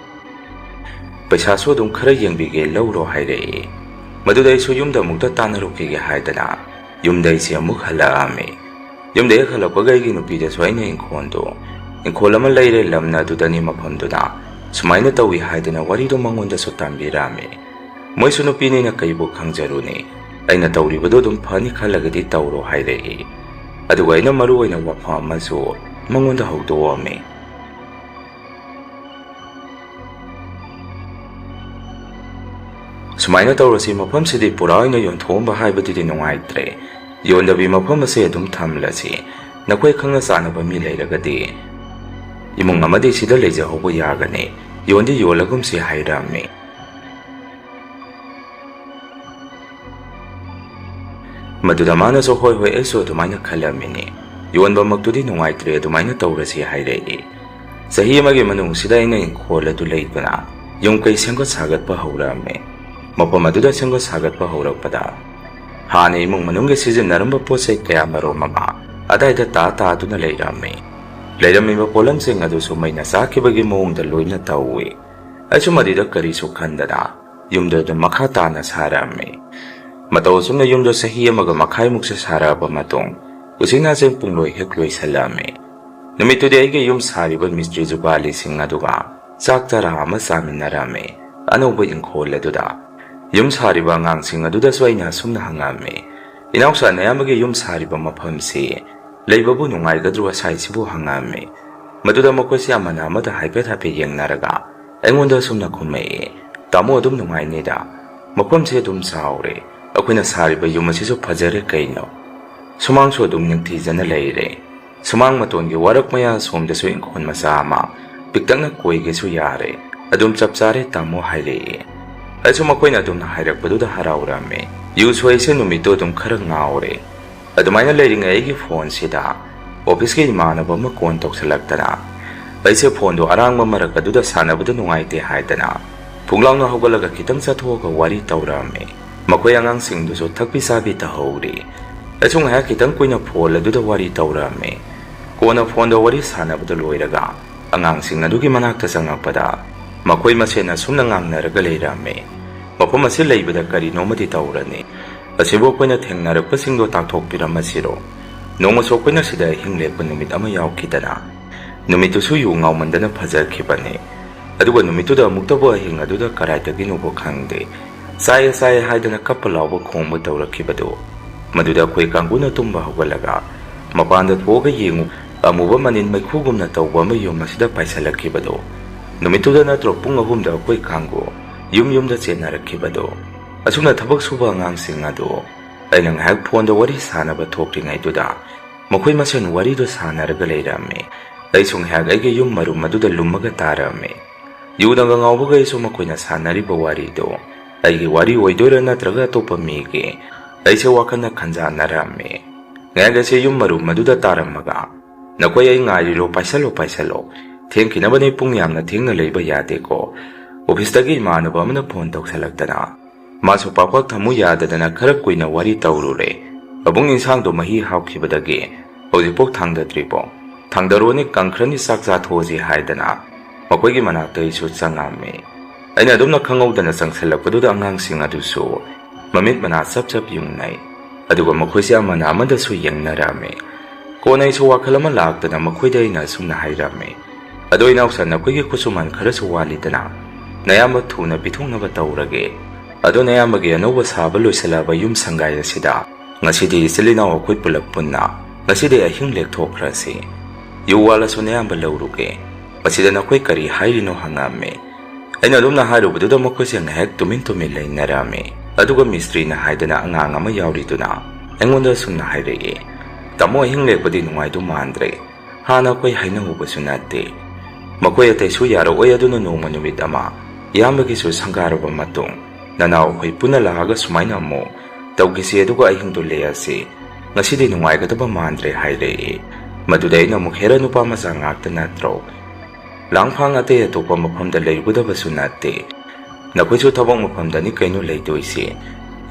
[SPEAKER 2] ꯄꯩꯁꯥꯁꯨ ꯑꯗꯨꯝ ꯈꯔ ꯌꯦꯡꯕꯤꯒꯦ, ꯂꯧꯔꯣ ꯍꯥꯏꯔꯛꯏ꯫ ꯃꯗꯨꯗ ꯑꯩꯁꯨ ꯌꯨꯝꯗ ꯑꯃꯨꯛꯇ ꯇꯥꯟꯅꯔꯨꯈꯤꯒꯦ ꯍꯥꯏꯗꯅ ꯌꯨꯝꯗ ꯑꯩꯁꯦ ꯑꯃꯨꯛ ꯍꯜꯂꯛꯑꯝꯃꯤ ꯌꯨꯝꯗ ꯍꯦꯛ ꯍꯜꯂꯛꯄꯒ ꯑꯩꯒꯤ ꯅꯨꯄꯤꯗꯁꯨ ꯑꯩꯅ ꯏꯪꯈꯣꯜ ꯑꯃ ꯂꯩꯔꯦ ꯂꯝꯅ ꯑꯗꯨꯗꯅꯤ ꯃꯐꯝꯗꯨꯗ ꯁꯨꯃꯥꯏꯅ ꯇꯧꯏ ꯍꯥꯏꯗꯅ ꯋꯥꯔꯤꯗꯣ ꯃꯉꯣꯟꯗꯁꯨ ꯇꯝꯕꯤꯔꯝꯃꯤ ꯃꯣꯏꯁꯨ ꯅꯨꯄꯤꯅꯤꯅ ꯀꯩꯕꯨ ꯈꯪꯖꯔꯨꯅꯤ ꯑꯩꯅ ꯇꯧꯔꯤꯕꯗꯣ ꯑꯗꯨꯝ ꯐꯅꯤ ꯈꯜꯂꯒꯗꯤ ꯇꯧꯔꯣ ꯍꯥꯏꯔꯛꯏ ꯑꯗꯨꯒ ꯑꯩꯅ ꯃꯔꯨꯑꯣꯏꯅ ꯋꯥꯐꯝ ꯑꯃꯁꯨ ꯃꯉꯣꯟꯗ ꯍꯧꯗꯣꯛꯑꯝꯃꯤ ꯁꯨꯃꯥꯏꯅ ꯇꯧꯔꯁꯤ ꯃꯐꯝꯁꯤꯗꯤ ꯄꯨꯔꯥ ꯑꯣꯏꯅ ꯌꯣꯟꯊꯣꯛꯑꯝꯕ ꯍꯥꯏꯕꯗꯨꯗꯤ ꯅꯨꯡꯉꯥꯏꯇ꯭ꯔꯦ ꯌꯣꯟꯗꯕꯤ ꯃꯐꯝ ꯑꯁꯤ ꯑꯗꯨꯝ ꯊꯝꯂꯁꯤ ꯅꯈꯣꯏ ꯈꯪꯅ ꯆꯥꯟꯅꯕ ꯃꯤ ꯂꯩꯔꯒꯗꯤ ꯏꯃꯨꯡ ꯑꯃꯗꯤ ꯁꯤꯗ ꯂꯩꯖꯍꯧꯕ ꯌꯥꯒꯅꯤ ꯌꯣꯟꯗꯤ ꯌꯣꯜꯂꯒꯨꯝꯁꯤ ꯍꯥꯏꯔꯝꯃꯤ ꯃꯗꯨꯗ ꯃꯥꯅꯁꯨ ꯍꯣꯏ ꯑꯩꯁꯨ ꯑꯗꯨꯃꯥꯏꯅ ꯈꯜꯂꯝꯃꯤꯅꯤ ꯌꯣꯟꯕꯃꯛꯇꯨꯗꯤ ꯅꯨꯡꯉꯥꯏꯇ꯭ꯔꯦ ꯑꯗꯨꯃꯥꯏꯅ ꯇꯧꯔꯁꯤ ꯍꯥꯏꯔꯛꯏ ꯆꯍꯤ ꯑꯃꯒꯤ ꯃꯅꯨꯡꯁꯤꯗ ꯑꯩꯅ ꯏꯪꯈꯣꯜ ꯑꯗꯨ ꯂꯩꯗꯨꯅ ꯌꯨꯝ ꯀꯩ ꯁꯦꯝꯒꯠ ꯁꯥꯒꯠꯄ ꯍꯧꯔꯛꯑꯝꯃꯤ ꯃꯐꯝ ꯑꯗꯨꯗ ꯁꯦꯝꯒꯠ ꯁꯥꯒꯠꯄ ꯍꯧꯔꯛꯄꯗ ꯍꯥꯟꯅ ꯏꯃꯨꯡ ꯃꯅꯨꯡꯒꯤ ꯁꯤꯖꯤꯟꯅꯔꯝꯕ ꯄꯣꯠꯆꯩ ꯀꯌꯥ ꯃꯔꯨꯝ ꯑꯃ ꯑꯗꯥꯏꯗ ꯇꯥꯗꯨꯅ ꯂꯩꯔꯝꯃꯤꯕ ꯄꯣꯠꯂꯝꯁꯤꯡ ꯑꯗꯨꯁꯨ ꯃꯩꯅ ꯆꯥꯛꯈꯤꯕꯒꯤ ꯃꯑꯣꯡꯗ ꯂꯣꯏꯅ ꯇꯧꯏ ꯑꯩꯁꯨ ꯃꯗꯨꯗ ꯀꯔꯤꯁꯨ ꯈꯟꯗꯅ ꯌꯨꯝꯗ ꯑꯗꯨꯝ ꯃꯈꯥ ꯇꯥꯅ ꯁꯥꯔꯛꯑꯝꯃꯤ ꯃꯇꯧ ꯑꯁꯨꯝꯅ ꯌꯨꯝꯗ ꯆꯍꯤ ꯑꯃꯒ ꯃꯈꯥꯏꯃꯨꯛꯁꯦ ꯁꯥꯔꯛꯑꯕ ꯃꯇꯨꯡ ꯎꯆꯤꯟꯅꯥꯆꯤꯟ ꯄꯨꯡꯂꯣꯏ ꯍꯦꯛ ꯂꯣꯏꯁꯜꯂꯛꯑꯝꯃꯤ ꯅꯨꯃꯤꯠꯇꯨꯗꯤ ꯑꯩꯒꯤ ꯌꯨꯝ ꯁꯥꯔꯤꯕ ꯃꯤꯁꯇ꯭ꯔꯤ ꯖꯨꯒꯥꯂꯤꯁꯤꯡ ꯑꯗꯨꯒ ꯆꯥꯛ ꯆꯔꯥ ꯑꯃ ꯆꯥꯃꯤꯟꯅꯔꯝꯃꯤ ꯑꯅꯧꯕ ꯏꯪꯈꯣꯜ ꯑꯗꯨꯗ ꯌꯨꯝ ꯁꯥꯔꯤꯕ ꯑꯉꯥꯡꯁꯤꯡ ꯑꯗꯨꯗꯁꯨ ꯑꯩꯅ ꯑꯁꯨꯝꯅ ꯍꯪꯉꯝꯃꯤ ꯏꯅꯥꯎꯆꯥ ꯅꯌꯥꯝꯕꯒꯤ ꯌꯨꯝ ꯁꯥꯔꯤꯕ ꯃꯐꯝꯁꯤ ꯂꯩꯕꯕꯨ ꯅꯨꯡꯉꯥꯏꯒꯗ꯭ꯔꯣ ꯑꯁꯥꯏꯁꯤꯕꯨ ꯍꯪꯉꯝꯃꯤ ꯃꯗꯨꯗ ꯃꯈꯣꯏꯁꯤ ꯑꯃꯅ ꯑꯃꯗ ꯍꯥꯏꯐꯦꯠ ꯌꯦꯡꯅꯔꯒ ꯑꯩꯉꯣꯟꯗ ꯑꯁꯨꯝꯅ ꯈꯨꯝꯃꯛꯏ ꯇꯥꯃꯣ ꯑꯗꯨꯝ ꯅꯨꯡꯉꯥꯏꯅꯤꯗ ꯃꯐꯝꯁꯤ ꯑꯗꯨꯝ ꯆꯥꯎꯔꯦ ꯑꯩꯈꯣꯏꯅ ꯁꯥꯔꯤꯕ ꯌꯨꯝ ꯑꯁꯤꯁꯨ ꯐꯖꯔꯦ ꯀꯩꯅꯣ ꯁꯨꯃꯥꯡꯁꯨ ꯑꯗꯨꯝ ꯅꯤꯡꯊꯤꯖꯅ ꯂꯩꯔꯦ ꯁꯨꯃꯥꯡ ꯃꯇꯣꯟꯒꯤ ꯋꯥꯔꯛ ꯃꯌꯥ ꯁꯣꯝꯗꯁꯨ ꯏꯪꯈꯣꯜ ꯃꯆꯥ ꯑꯃ ꯄꯤꯛꯇꯛꯅ ꯀꯣꯏꯒꯦꯁꯨ ꯌꯥꯔꯦ ꯑꯗꯨꯝ ꯆꯞ ꯆꯥꯔꯦ ꯇꯥꯃꯣ ꯍꯥꯏꯔꯛꯏ ꯑꯩꯁꯨ ꯃꯈꯣꯏꯅ ꯑꯗꯨꯝꯅ ꯍꯥꯏꯔꯛꯄꯗꯨꯗ ꯍꯔꯥꯎꯔꯝꯃꯤ ꯌꯨꯁꯨ ꯑꯩꯁꯦ ꯅꯨꯃꯤꯠꯇꯨ ꯑꯗꯨꯝ ꯈꯔ ꯉꯥꯎꯔꯦ ꯑꯗꯨꯃꯥꯏꯅ ꯂꯩꯔꯤꯉꯩ ꯑꯩꯒꯤ ꯐꯣꯟꯁꯤꯗ ꯑꯣꯐꯤꯁꯀꯤ ꯏꯃꯥꯟꯅꯕ ꯑꯃ ꯀꯣꯜ ꯇꯧꯁꯜꯂꯛꯇꯅ ꯑꯩꯁꯦ ꯐꯣꯟꯗꯣ ꯑꯔꯥꯡꯕ ꯃꯔꯛ ꯑꯗꯨꯗ ꯁꯥꯟꯅꯕꯗ ꯅꯨꯡꯉꯥꯏꯇꯦ ꯍꯥꯏꯗꯅ ꯐꯨꯡꯂꯥꯎꯅ ꯍꯧꯒꯠꯂꯒ ꯈꯤꯇꯪ ꯆꯠꯊꯣꯛꯑꯒ ꯋꯥꯔꯤ ꯇꯧꯔꯝꯃꯤ ꯃꯈꯣꯏ ꯑꯉꯥꯡꯁꯤꯡꯗꯨꯁꯨ ꯊꯛꯄꯤ ꯆꯥꯕꯤ ꯇꯧꯍꯧꯔꯤ ꯑꯩꯁꯨ ꯉꯥꯏꯍꯥꯛ ꯈꯤꯇꯪ ꯀꯨꯏꯅ ꯐꯣꯟ ꯑꯗꯨꯗ ꯋꯥꯔꯤ ꯇꯧꯔꯝꯃꯤ ꯀꯣꯟꯅ ꯐꯣꯟꯗ ꯋꯥꯔꯤ ꯁꯥꯟꯅꯕꯗ ꯂꯣꯏꯔꯒ ꯑꯉꯥꯡꯁꯤꯡ ꯑꯗꯨꯒꯤ ꯃꯅꯥꯛꯇ ꯆꯪꯉꯛꯄꯗ ꯃꯈꯣꯏ ꯃꯁꯦꯟ ꯑꯁꯨꯝꯅ ꯉꯥꯡꯅꯔꯒ ꯂꯩꯔꯝꯃꯤ ꯃꯐꯝ ꯑꯁꯤ ꯂꯩꯕꯗ ꯀꯔꯤꯅꯣꯃꯗꯤ ꯇꯧꯔꯅꯤ ꯑꯁꯤꯕꯨ ꯑꯩꯈꯣꯏꯅ ꯊꯦꯡꯅꯔꯛꯄꯁꯤꯡꯗꯣ ꯇꯥꯛꯊꯣꯛꯄꯤꯔꯝꯃꯁꯤꯔꯣ ꯅꯣꯡꯃꯁꯨ ꯑꯩꯈꯣꯏꯅ ꯁꯤꯗ ꯑꯍꯤꯡ ꯂꯦꯛꯄ ꯅꯨꯃꯤꯠ ꯑꯃ ꯌꯥꯎꯈꯤꯗꯅ ꯅꯨꯃꯤꯠꯇꯨꯁꯨ ꯌꯨ ꯉꯥꯎꯃꯟꯗꯅ ꯐꯖꯈꯤꯕꯅꯤ ꯑꯗꯨꯒ ꯅꯨꯃꯤꯠꯇꯨꯗ ꯑꯃꯨꯛꯇꯕꯨ ꯑꯍꯤꯡ ꯑꯗꯨꯗ ꯀꯔꯥꯏꯗꯒꯤꯅꯣꯕꯨ ꯈꯪꯗꯦ ꯆꯥꯏꯌꯦ ꯍꯥꯏꯗꯅ ꯀꯞꯄ ꯂꯥꯎꯕ ꯈꯣꯡꯕ ꯇꯧꯔꯛꯈꯤꯕꯗꯨ ꯃꯗꯨꯗ ꯑꯩꯈꯣꯏ ꯀꯥꯡꯕꯨꯅ ꯇꯨꯝꯕ ꯍꯧꯒꯠꯂꯒ ꯃꯄꯥꯟꯗ ꯊꯣꯛꯑꯒ ꯌꯦꯡꯉꯨ ꯑꯃꯨꯕ ꯃꯅꯤꯟ ꯃꯩꯈꯨꯒꯨꯝꯅ ꯇꯧꯕ ꯑꯃ ꯌꯨꯝ ꯑꯁꯤꯗ ꯄꯥꯏꯁꯜꯂꯛꯈꯤꯕꯗꯨ ꯅꯨꯃꯤꯠꯇꯨꯗ ꯅꯠꯇ꯭ꯔꯣ ꯄꯨꯡ 3ꯗ ꯑꯩꯈꯣꯏ ꯀꯥꯡꯕꯨ ꯌꯨꯝꯗ ꯆꯦꯟꯅꯔꯛꯈꯤꯕꯗꯨ ꯑꯁꯨꯝꯅ ꯊꯕꯛ ꯁꯨꯕ ꯑꯉꯥꯡꯁꯤꯡ ꯑꯗꯨ ꯑꯩꯅ ꯉꯥꯏꯍꯥꯛ ꯐꯣꯟꯗ ꯋꯥꯔꯤ ꯁꯥꯟꯅꯕ ꯊꯣꯛꯇ꯭ꯔꯤꯉꯩꯗꯨꯗ ꯃꯈꯣꯏ ꯃꯁꯦꯟ ꯋꯥꯔꯤꯗꯣ ꯁꯥꯟꯅꯔꯒ ꯂꯩꯔꯝꯃꯤ ꯑꯩꯁꯨ ꯉꯥꯏꯍꯥꯛ ꯑꯩꯒꯤ ꯌꯨꯝ ꯃꯔꯨꯝ ꯑꯗꯨꯗ ꯂꯨꯝꯃꯒ ꯇꯥꯔꯝꯃꯤ ꯌꯨꯅꯒ ꯉꯥꯎꯕꯒꯩꯁꯨ ꯃꯈꯣꯏꯅ ꯁꯥꯟꯅꯔꯤꯕ ꯋꯥꯔꯤꯗꯣ ꯑꯩꯒꯤ ꯋꯥꯔꯤ ꯑꯣꯏꯗꯣꯏꯔꯥ ꯅꯠꯇ꯭ꯔꯒ ꯑꯇꯣꯞꯄ ꯃꯤꯒꯤ ꯑꯩꯁꯦ ꯋꯥꯈꯜꯅ ꯈꯟꯖꯥꯟꯅꯔꯝꯃꯤ ꯉꯥꯏꯍꯥꯛ ꯑꯩꯁꯦ ꯌꯨꯝ ꯃꯔꯨꯝ ꯑꯗꯨꯗ ꯇꯥꯔꯝꯃꯒ ꯅꯈꯣꯏ ꯑꯩ ꯉꯥꯏꯔꯤꯔꯣ ꯄꯥꯏꯁꯜꯂꯣ ꯊꯦꯡꯈꯤꯅꯕꯅꯤ ꯄꯨꯡ ꯌꯥꯝꯅ ꯊꯦꯡꯅ ꯂꯩꯕ ꯌꯥꯗꯦꯀꯣ ꯑꯣꯐꯤꯁꯇꯒꯤ ꯏꯃꯥꯟꯅꯕ ꯑꯃꯅ ꯐꯣꯟ ꯇꯧꯁꯜꯂꯛꯇꯅ ꯃꯥꯁꯨ ꯄꯥꯛ ꯊꯝꯃꯨ ꯌꯥꯗꯗꯅ ꯈꯔ ꯀꯨꯏꯅ ꯋꯥꯔꯤ ꯇꯧꯔꯨꯔꯦ ꯑꯕꯨꯡ ꯏꯟꯁꯥꯡꯗꯣ ꯃꯍꯤ ꯍꯥꯎꯈꯤꯕꯗꯒꯤ ꯍꯧꯖꯤꯛꯐꯥꯎ ꯊꯥꯡꯗꯗ꯭ꯔꯤꯕꯣ ꯊꯥꯡꯗꯔꯣꯅꯤ ꯀꯪꯈ꯭ꯔꯅꯤ ꯆꯥꯛ ꯆꯥꯊꯣꯛꯑꯁꯤ ꯍꯥꯏꯗꯅ ꯃꯈꯣꯏꯒꯤ ꯃꯅꯥꯛꯇ ꯑꯩꯁꯨ ꯆꯪꯉꯝꯃꯤ ꯑꯩꯅ ꯑꯗꯨꯝꯅ ꯈꯪꯍꯧꯗꯅ ꯆꯪꯁꯜꯂꯛꯄꯗꯨꯗ ꯑꯉꯥꯡꯁꯤꯡ ꯑꯗꯨꯁꯨ ꯃꯃꯤꯠ ꯃꯅꯥ ꯆꯞ ꯌꯨꯡꯅꯩ ꯑꯗꯨꯒ ꯃꯈꯣꯏꯁꯦ ꯑꯃꯅ ꯑꯃꯗꯁꯨ ꯌꯦꯡꯅꯔꯝꯃꯤ ꯀꯣꯟꯅ ꯑꯩꯁꯨ ꯋꯥꯈꯜ ꯑꯃ ꯂꯥꯛꯇꯅ ꯃꯈꯣꯏꯗ ꯑꯩꯅ ꯑꯁꯨꯝꯅ ꯍꯥꯏꯔꯝꯃꯤ ꯑꯗꯣ ꯏꯅꯥꯎꯆꯥ ꯅꯈꯣꯏꯒꯤ ꯈꯨꯠꯁꯨꯃꯟ ꯈꯔꯁꯨ ꯋꯥꯠꯂꯤꯗꯅ ꯅꯌꯥꯝꯕ ꯊꯨꯅ ꯄꯤꯊꯣꯛꯅꯕ ꯇꯧꯔꯒꯦ ꯑꯗꯣ ꯅꯌꯥꯝꯕꯒꯤ ꯑꯅꯧꯕ ꯁꯥꯕ ꯂꯣꯏꯁꯤꯜꯂꯕ ꯌꯨꯝ ꯁꯪꯒꯥꯏ ꯑꯁꯤꯗ ꯉꯁꯤꯗꯤ ꯏꯆꯤꯜ ꯏꯅꯥꯎ ꯑꯩꯈꯣꯏ ꯄꯨꯂꯞ ꯄꯨꯟꯅ ꯉꯁꯤꯗꯤ ꯑꯍꯤꯡ ꯂꯦꯛꯊꯣꯛꯈ꯭ꯔꯁꯤ ꯌꯨ ꯋꯥꯜꯂꯁꯨ ꯅꯌꯥꯝꯕ ꯂꯧꯔꯨꯒꯦ ꯃꯁꯤꯗ ꯅꯈꯣꯏ ꯀꯔꯤ ꯍꯥꯏꯔꯤꯅꯣ ꯍꯪꯉꯝꯃꯤ ꯑꯩꯅ ꯑꯗꯨꯝꯅ ꯍꯥꯏꯔꯨꯕꯗꯨꯗ ꯃꯈꯣꯏꯁꯦ ꯉꯥꯏꯍꯥꯛ ꯇꯨꯃꯤꯟ ꯂꯩꯅꯔꯝꯃꯤ ꯑꯗꯨꯒ ꯃꯤꯁꯇ꯭ꯔꯤꯅ ꯍꯥꯏꯗꯅ ꯑꯉꯥꯡ ꯑꯃ ꯌꯥꯎꯔꯤꯗꯨꯅ ꯑꯩꯉꯣꯟꯗ ꯁꯨꯝꯅ ꯍꯥꯏꯔꯛꯏ ꯇꯥꯃꯣ ꯑꯍꯤꯡ ꯂꯦꯛꯄꯗꯤ ꯅꯨꯡꯉꯥꯏꯗꯧ ꯃꯥꯟꯗ꯭ꯔꯦ ꯍꯥꯟꯅ ꯑꯩꯈꯣꯏ ꯍꯥꯏꯅꯍꯧꯕꯁꯨ ꯅꯠꯇꯦ ꯃꯈꯣꯏ ꯑꯇꯩꯁꯨ ꯌꯥꯔꯛꯑꯣꯏ ꯑꯗꯨꯅ ꯅꯣꯡꯃ ꯅꯨꯃꯤꯠ ꯑꯃ ꯏꯌꯥꯝꯕꯒꯤꯁꯨ ꯁꯪꯒꯥꯔꯕ ꯃꯇꯨꯡ ꯅꯅꯥꯎ ꯑꯩꯈꯣꯏ ꯄꯨꯟꯅ ꯂꯥꯛꯑꯒ ꯁꯨꯃꯥꯏꯅ ꯑꯃꯨꯛ ꯇꯧꯈꯤꯁꯤ ꯑꯗꯨꯒ ꯑꯍꯤꯡꯗꯨ ꯂꯦꯛꯑꯁꯤ ꯉꯁꯤꯗꯤ ꯅꯨꯡꯉꯥꯏꯒꯗꯕ ꯃꯥꯟꯗ꯭ꯔꯦ ꯍꯥꯏꯔꯛꯏ ꯃꯗꯨꯗ ꯑꯩꯅ ꯑꯃꯨꯛ ꯍꯦꯔ ꯅꯨꯄꯥ ꯃꯆꯥ ꯉꯥꯛꯇ ꯅꯠꯇ꯭ꯔꯣ ꯂꯥꯡꯐꯥꯡ ꯑꯇꯩ ꯑꯇꯣꯞꯄ ꯃꯐꯝꯗ ꯂꯩꯔꯨꯒꯗꯕꯁꯨ ꯅꯠꯇꯦ ꯅꯈꯣꯏꯁꯨ ꯊꯕꯛ ꯃꯐꯝꯗꯅꯤ ꯀꯩꯅꯣ ꯂꯩꯗꯣꯏꯁꯤ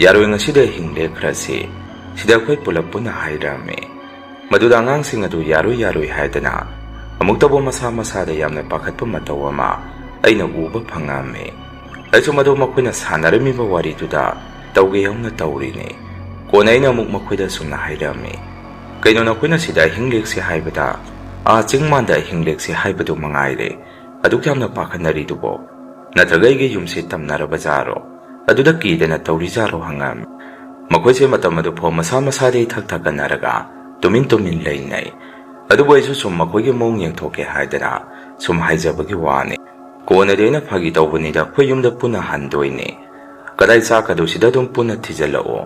[SPEAKER 2] ꯌꯥꯔꯣꯏ ꯉꯁꯤꯗ ꯑꯍꯤꯡ ꯂꯦꯛꯈ꯭ꯔꯁꯤ ꯁꯤꯗ ꯑꯩꯈꯣꯏ ꯄꯨꯂꯞ ꯄꯨꯟꯅ ꯍꯥꯏꯔꯝꯃꯤ ꯃꯗꯨꯗ ꯑꯉꯥꯡꯁꯤꯡ ꯑꯗꯨ ꯌꯥꯔꯣꯏ ꯍꯥꯏꯗꯅ ꯑꯃꯨꯛꯇꯕꯨ ꯃꯁꯥꯗ ꯌꯥꯝꯅ ꯄꯥꯈꯠꯄ ꯃꯇꯧ ꯑꯃ ꯑꯩꯅ ꯎꯕ ꯐꯪꯉꯝꯃꯤ ꯑꯩꯁꯨ ꯃꯗꯨ ꯃꯈꯣꯏꯅ ꯁꯥꯟꯅꯔꯝꯃꯤꯕ ꯋꯥꯔꯤꯗꯨꯗ ꯇꯧꯒꯦ ꯌꯧꯅ ꯇꯧꯔꯤꯅꯤ Kona aina amuk makhoi da sumna hairami. Kaino nakhoi na sida ahing leksi haibada chingmanda ahing leksi haibadu mangaire aduk yamna pakhanari dubo natraga aigi yumse tamnaraba jaro aduda kidana tawri jaro hangam makhoi se matam adu pho masa masa de thak thakanaraga tumin leinai adubo isu sum makhoi gi mong yengthoke haidana sum haijabagi wani kona deina phagi tawbani da khoi yumda puna handoine kadai sa kadu sida dum puna thijalao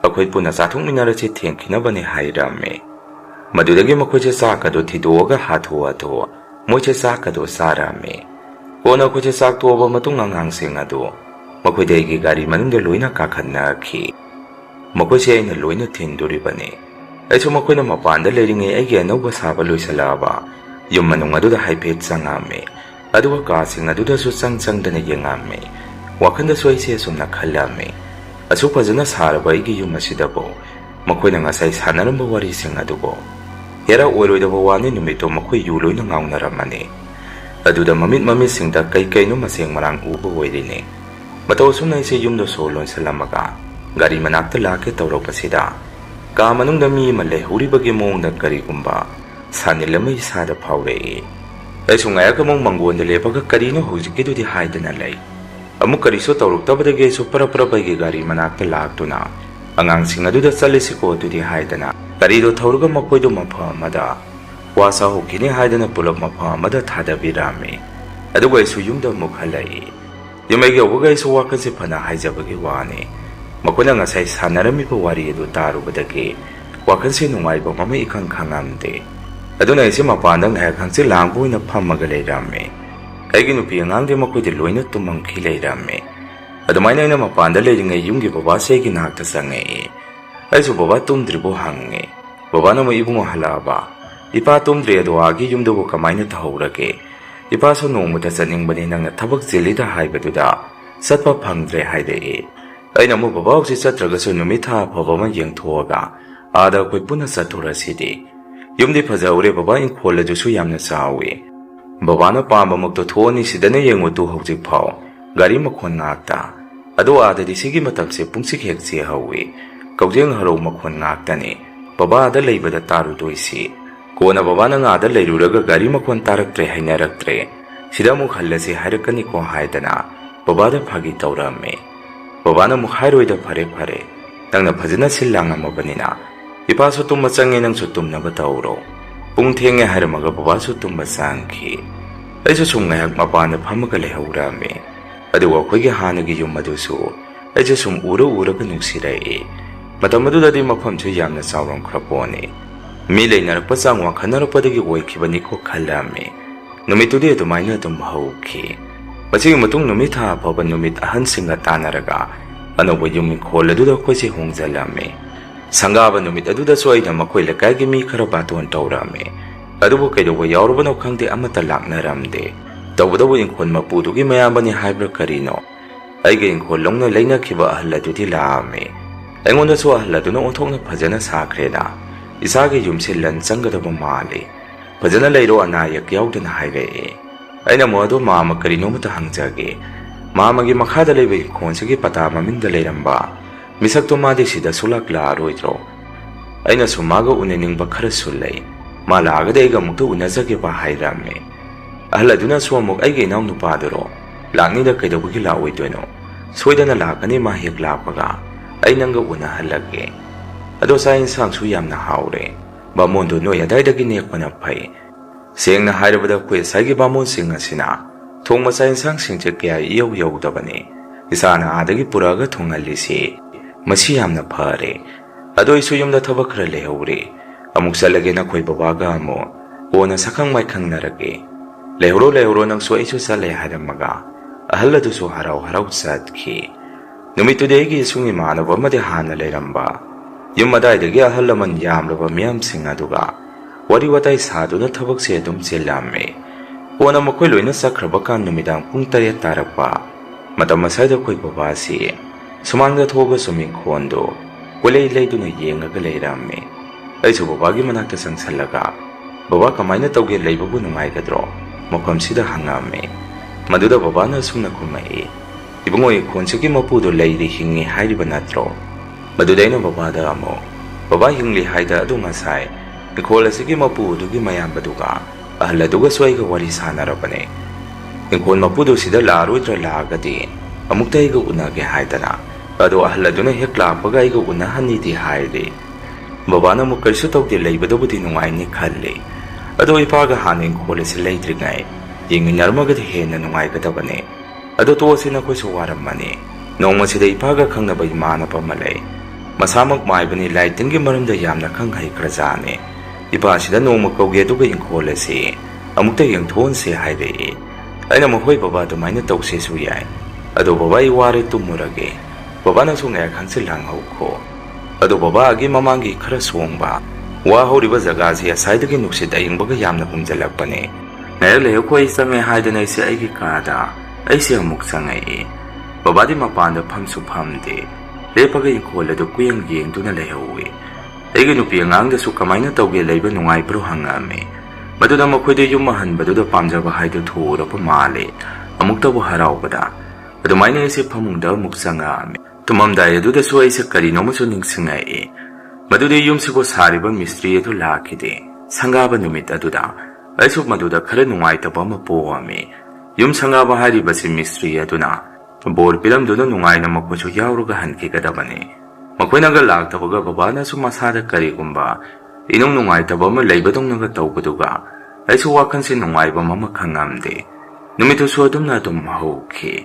[SPEAKER 2] akhoi puna sathung minara che thengkhinabani hairame madudagi makhoi sa kadu thidoga hatho moche sa kadu sarame kona khoi sa toba matung angang sing adu makhoi degi gari manungda loina kakhanna khi makhoi se aina loina thinduri bane aisu makhoi na mapanda leringe aigi anauba saba loisalaba yum manung adu da haipet sangame aduga ka sing adu da su changdana yengame wakhanda soise sumna khallame asu phajana saraba aigi yum asidabo makhoi na ngasai sanaramba wari sing adugo yara oiroidaba wani numito makhoi yu loina ngaungnaramane aduda mamit singda kai no maseng marang uba oirine mataw sumna ise yumdo solon salamaga gari manakta lake tawropasida ka manungda mi male huribagi mongda karigumba sanilamai sada phawre aisu ngaya ka mong mangonda lepaga karino hujikidudi haidana lay amuk kariso tawroktabadage su parapagi gari manakta laktuna angang singaduda chalisiko tudi haidana karido thawruga makoido mapha amada wasa hokini haidana pulap mapha amada thadabirame aduga isu yumda mukhalai yumege obuga isu wakanse phana haijabagi wane makona ngasai sanarami pa wari edu tarubadagi wakanse nungaiba mama ikhang khangamde aduna ise mapanda ngai khangse langbuina phamaga leirame aigi nupi angangde makoide loina tumangkhi leirame adumaina ina mapanda leiringai yumgi baba segi nakta sangai aisu baba tumdribo hange baba na mo ibungo halaba ipa tumdri adu agi yumdubo kamaina tahurage ipa so nongmuda chaningbani nangna thabak jilida haibaduda satpa phangdre haide aina mo baba oksi chatragasu numitha phobama yengthoga ada koi puna chathurasidi yumdi phajaure baba in kholaju su yamna chawi baba na pamba mukto thoni sidane yengotu hojik phau gari makhon ngakta adu ada disigi matamse pungsik hekje hawi kaujeng haro makhon ngaktani baba da leibada taru doisi kona baba na ngada leiruraga gari makhon taraktre hainaraktre sida muk hallasi harakani ko haidana baba da phagi tawrame baba na muk hairoida phare tangna phajana sillang amabanina ipa su tumma change nang su tumna batawro pung thenge haramaga baba su tumma sangki aisu sum ngayak mapana phamaga lehaurame aduwa khoigi hanagi yum madusu aisu sum uraga nuksirai matamadu mafam chu yamna sawrong khrapone mi leinarakpa changwa khanarapdagi oikhibani ko khallame numitudi adumaina dum hauki machigi matung numitha phaba numit ahan singa tanaraga anobo yumi kholaduda khoisi hongjalame sangaba numit aduda soina makoi lakaigi mi khara baton tawrame adubu kaidobo yaurubano khangde amata laknaramde tawbadabu inkhon mapudugi mayambani haibra karino aige inkhon longna leina khiba ahladudi laame aingonda so ahladuna onthokna phajana sakreda isage yumse lan changadaba male phajana leiro anayak yaudana haire aina modo mama karino mata hangjage mamagi makhada lebe khonsigi pata maminda leiramba misakto made sida sulak la roitro aina sumaga uneningba khara sulai mala agade ga mukto unazage ba hairame ahladuna somok aige naw nupadoro lakni da kaidobugi laoidoino soidana lakani ma hek lapaga ainanga una halage ado sain sangsu yamna haure bamondo no yadaidagi nekpana phai sengna hairabada kwe sagi bamon singa sina thongma sain sang singche kya yau dabane isana adagi puraga thongalisi masi yamna phare ado isu yumda thabakra lehaure amuk salage na khoi babaga amo ona sakhang mai khangnarage lehoro nang so isu sale haramaga ahalladu so harau satki numitudegi sungi manaba made hana leiramba yumadai ahalaman yamraba miyam singaduga wari watai saduna thabak se dum chilame ona makoi loina sakraba kan numidang pung 8 tarakpa matam masaida koi babasi sumangda thoga suming khondo kolei leiduna yengaga leirame aisu babagi manakta sangsallaga baba kamaina tawge leibabu nungaigadro mafam sida hangame maduda babana sumna khumai ibungoi khonsigi mapudo leiri hingi hairiba natro Madudai na babada amo. Baba hingli haida adu ngasai. Ingkol asigi mapu adugi mayambaduga. Ahaladuga swaiga wari sanarabane. Ingkol mapudu sida larudra lagadi. Amukta iga unage haidana. Ado ahaladuna heklapaga iga unahani di haide. Babana mo kaisu tawdi laibadabudi nungai ni khalle. Ado ipaga haning ingkol asi laidringai. Yingin narmagadi hena nungai gadabane. Ado tuwasina ko suwaramani. Nongma sida ipaga khangnaba imana pamalay. Masamak maibani laitingi maramda yamna khanghai krajane. Ipa sida nongma kauge aduga ingkol asi. Amukta yang thon se haide. Aina mahoi baba dumaina tawse su yai. Ado baba iware tumurage. Baba na sung ek hansil lang hauko. Ado baba agi mamangi khara suongba. Wa horiba jaga si asaidagi nuksit ayingbaga yamna humjalakpane. Ngayak leyo ko isang haidana isi aigi kada. Aisi amuk sangai. Baba di mapanda pamsu pamde. Lepaga ingkol ado kuyang yeng duna lehawi. Aigi nupi ang angda su kamay na tawge layba nungay pero hangame. Maduna makoyda yumahan baduda pamjaba haidu thura pa mali. Amuk tabo haraw bada. Ado may na isi pamungda amuk sangame. Tumamday aduda su aisa karino mo su ningsingay. Maduda yung sibo sariba mistri ito lakide. Sangaba numit aduda. Aisuk maduda kara nungay taba mapuwame. Yung sangaba hariba si mistri aduna. Bor pilam duna nungay na makuso yawruga hanki kadabane. Makoy nagalak tabaga baba na sumasada karigumba. Inong nungay taba malaybadong nagatawbaduga. Aisu wakan si nungay ba mamakangamde. Numito su adum na adum mahauki.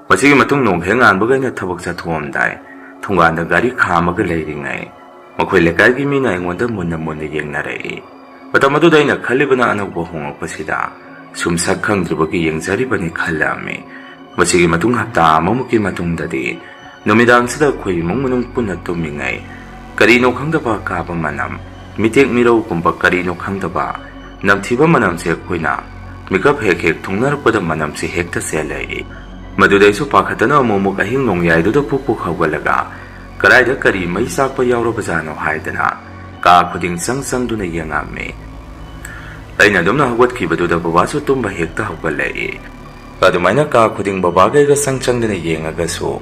[SPEAKER 2] Masigi matong nunghengan bagay na tabag sa tuwamday. Tunga na gari kamaga layringay. Makoy lekay gimi na ingwanda muna yung naray. Patamaduday na kaliba na anak buhong pasida. Sumsakang dribagi yung zariba ni kalame. Masigi matong hapta mamuki matong dadi. Numidang sada ko'y mong munong punat tumingay. Karino kang daba kabang manam. Mitik miraw kumpa karino kang daba. Namtiba manam siya ko'y na. Mikap hek tungnarpada manam si hekta selay. Maduday su pakatana momok ahing nongyay do pupuk hawalaga. Karayda kari may sakpa yawro bazano haidana. Kakuding sang do na yangame. Ay na dum na hawat kibado da babaso tumba hekta hawalay. Kadumay na kakuding babagay ka sang do na yangagaso.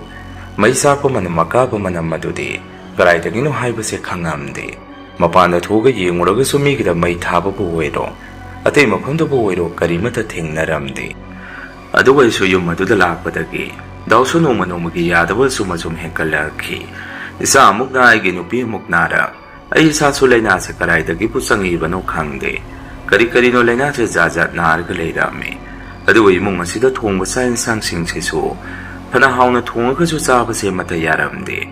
[SPEAKER 2] May sakpa manam makapa manam madudi. Karayda gino hay basi kangamde. Mapanda tuga yanguraga sumigida may taba buwero. Atay mapanda buwero karimata ting naramde. Aduwa iso yung maduda lakpadagi. Daw su nomagi yadawal sumasum hengkalaki. Isa amuk na ay ginupi amuk nara. Ay isa sulay na sa karaydagi pusang iba no kangde. Kari-kari no lay na sa zazat na argalay rami. Aduwa yung mga sida thongba sa insang singsiso. Panahaw na thonga ka su saba siya matayaramde.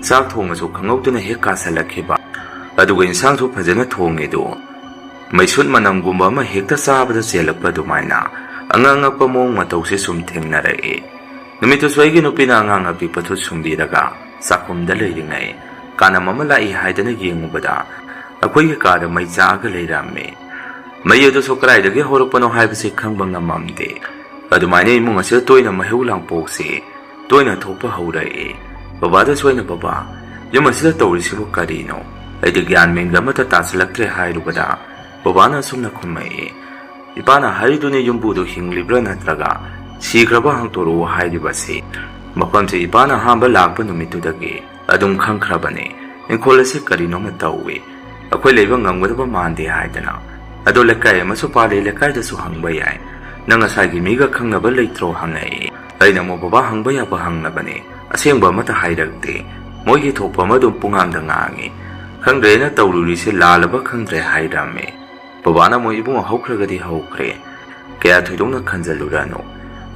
[SPEAKER 2] Sak thonga su kangaw na hekasalaki ba. Aduwa insang su pazana thongido. May sun manang gumba mahekta saba da siya lakpa dumayna. Ang angap pa mong mataw si sumteng na rai. Numito sway ginupi na ang angap ipatot sumbiraga. Sakum dalay ringay. Kana mamalai hayda na giyang ubada. Ako'y kakada may tsaga lay rami. May yado so karay dagi horok pa no haibasi kang bang namamde. Adumay na imong asya toy na mahiulang poksi. Toy na topa hauray. Babada sway na baba. Yung masila tawri si karino. Ay digyan ming lamat at tasalagtre hay rubada. Baba na sum na kumay. Ipana harido ni yung budo hing libra na traga. Sigraba hang turo haidibasi. Mapam sa ipana hamba lakpa numito dagi. Adong kangkrabane. Ingkola si karino matawi. Ako'y laibang ngangwada pa mandi haidana. Ado lakay masupali lakay da su hangbayay. Nangasagi miga kang nabalay tro hangay. Ay na mo baba hangbaya pa hang nabane. Asing ba mata haidagdi. Mo hito pa madong pungam da ngangi. Kang re na tawluli si lalaba kang re haidame. Babana mo ibong hawkragadi hawkre. Kaya tuidong na kanzalurano.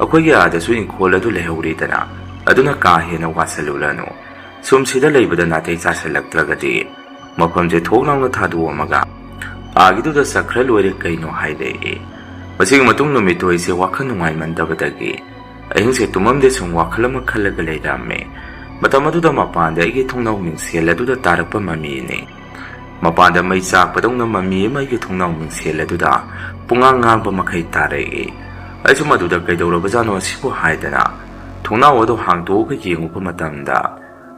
[SPEAKER 2] Ako'y yada su ingkola do lehawritana. Ado na kahe na wasalurano. Sumsida laybada natay sasalagtragadi. Mapamse thoklang na taduwa maga. Agido da sakral wari kay no hayday. Masig matong numito ay si wakan nungay mandabadagi. Ayong si tumamde sung wakala magkalagalay dami. Matamado da mapanda ay gitong nauming sila do da tarak pa mamini. Mapanda may sakpadong na mami may gitong nauming sila do da pungangang pa makay taray. Ay sumaduda kay daw rabazano sipo haydana. Tungnawa do hangdo kay yengo pa matamda.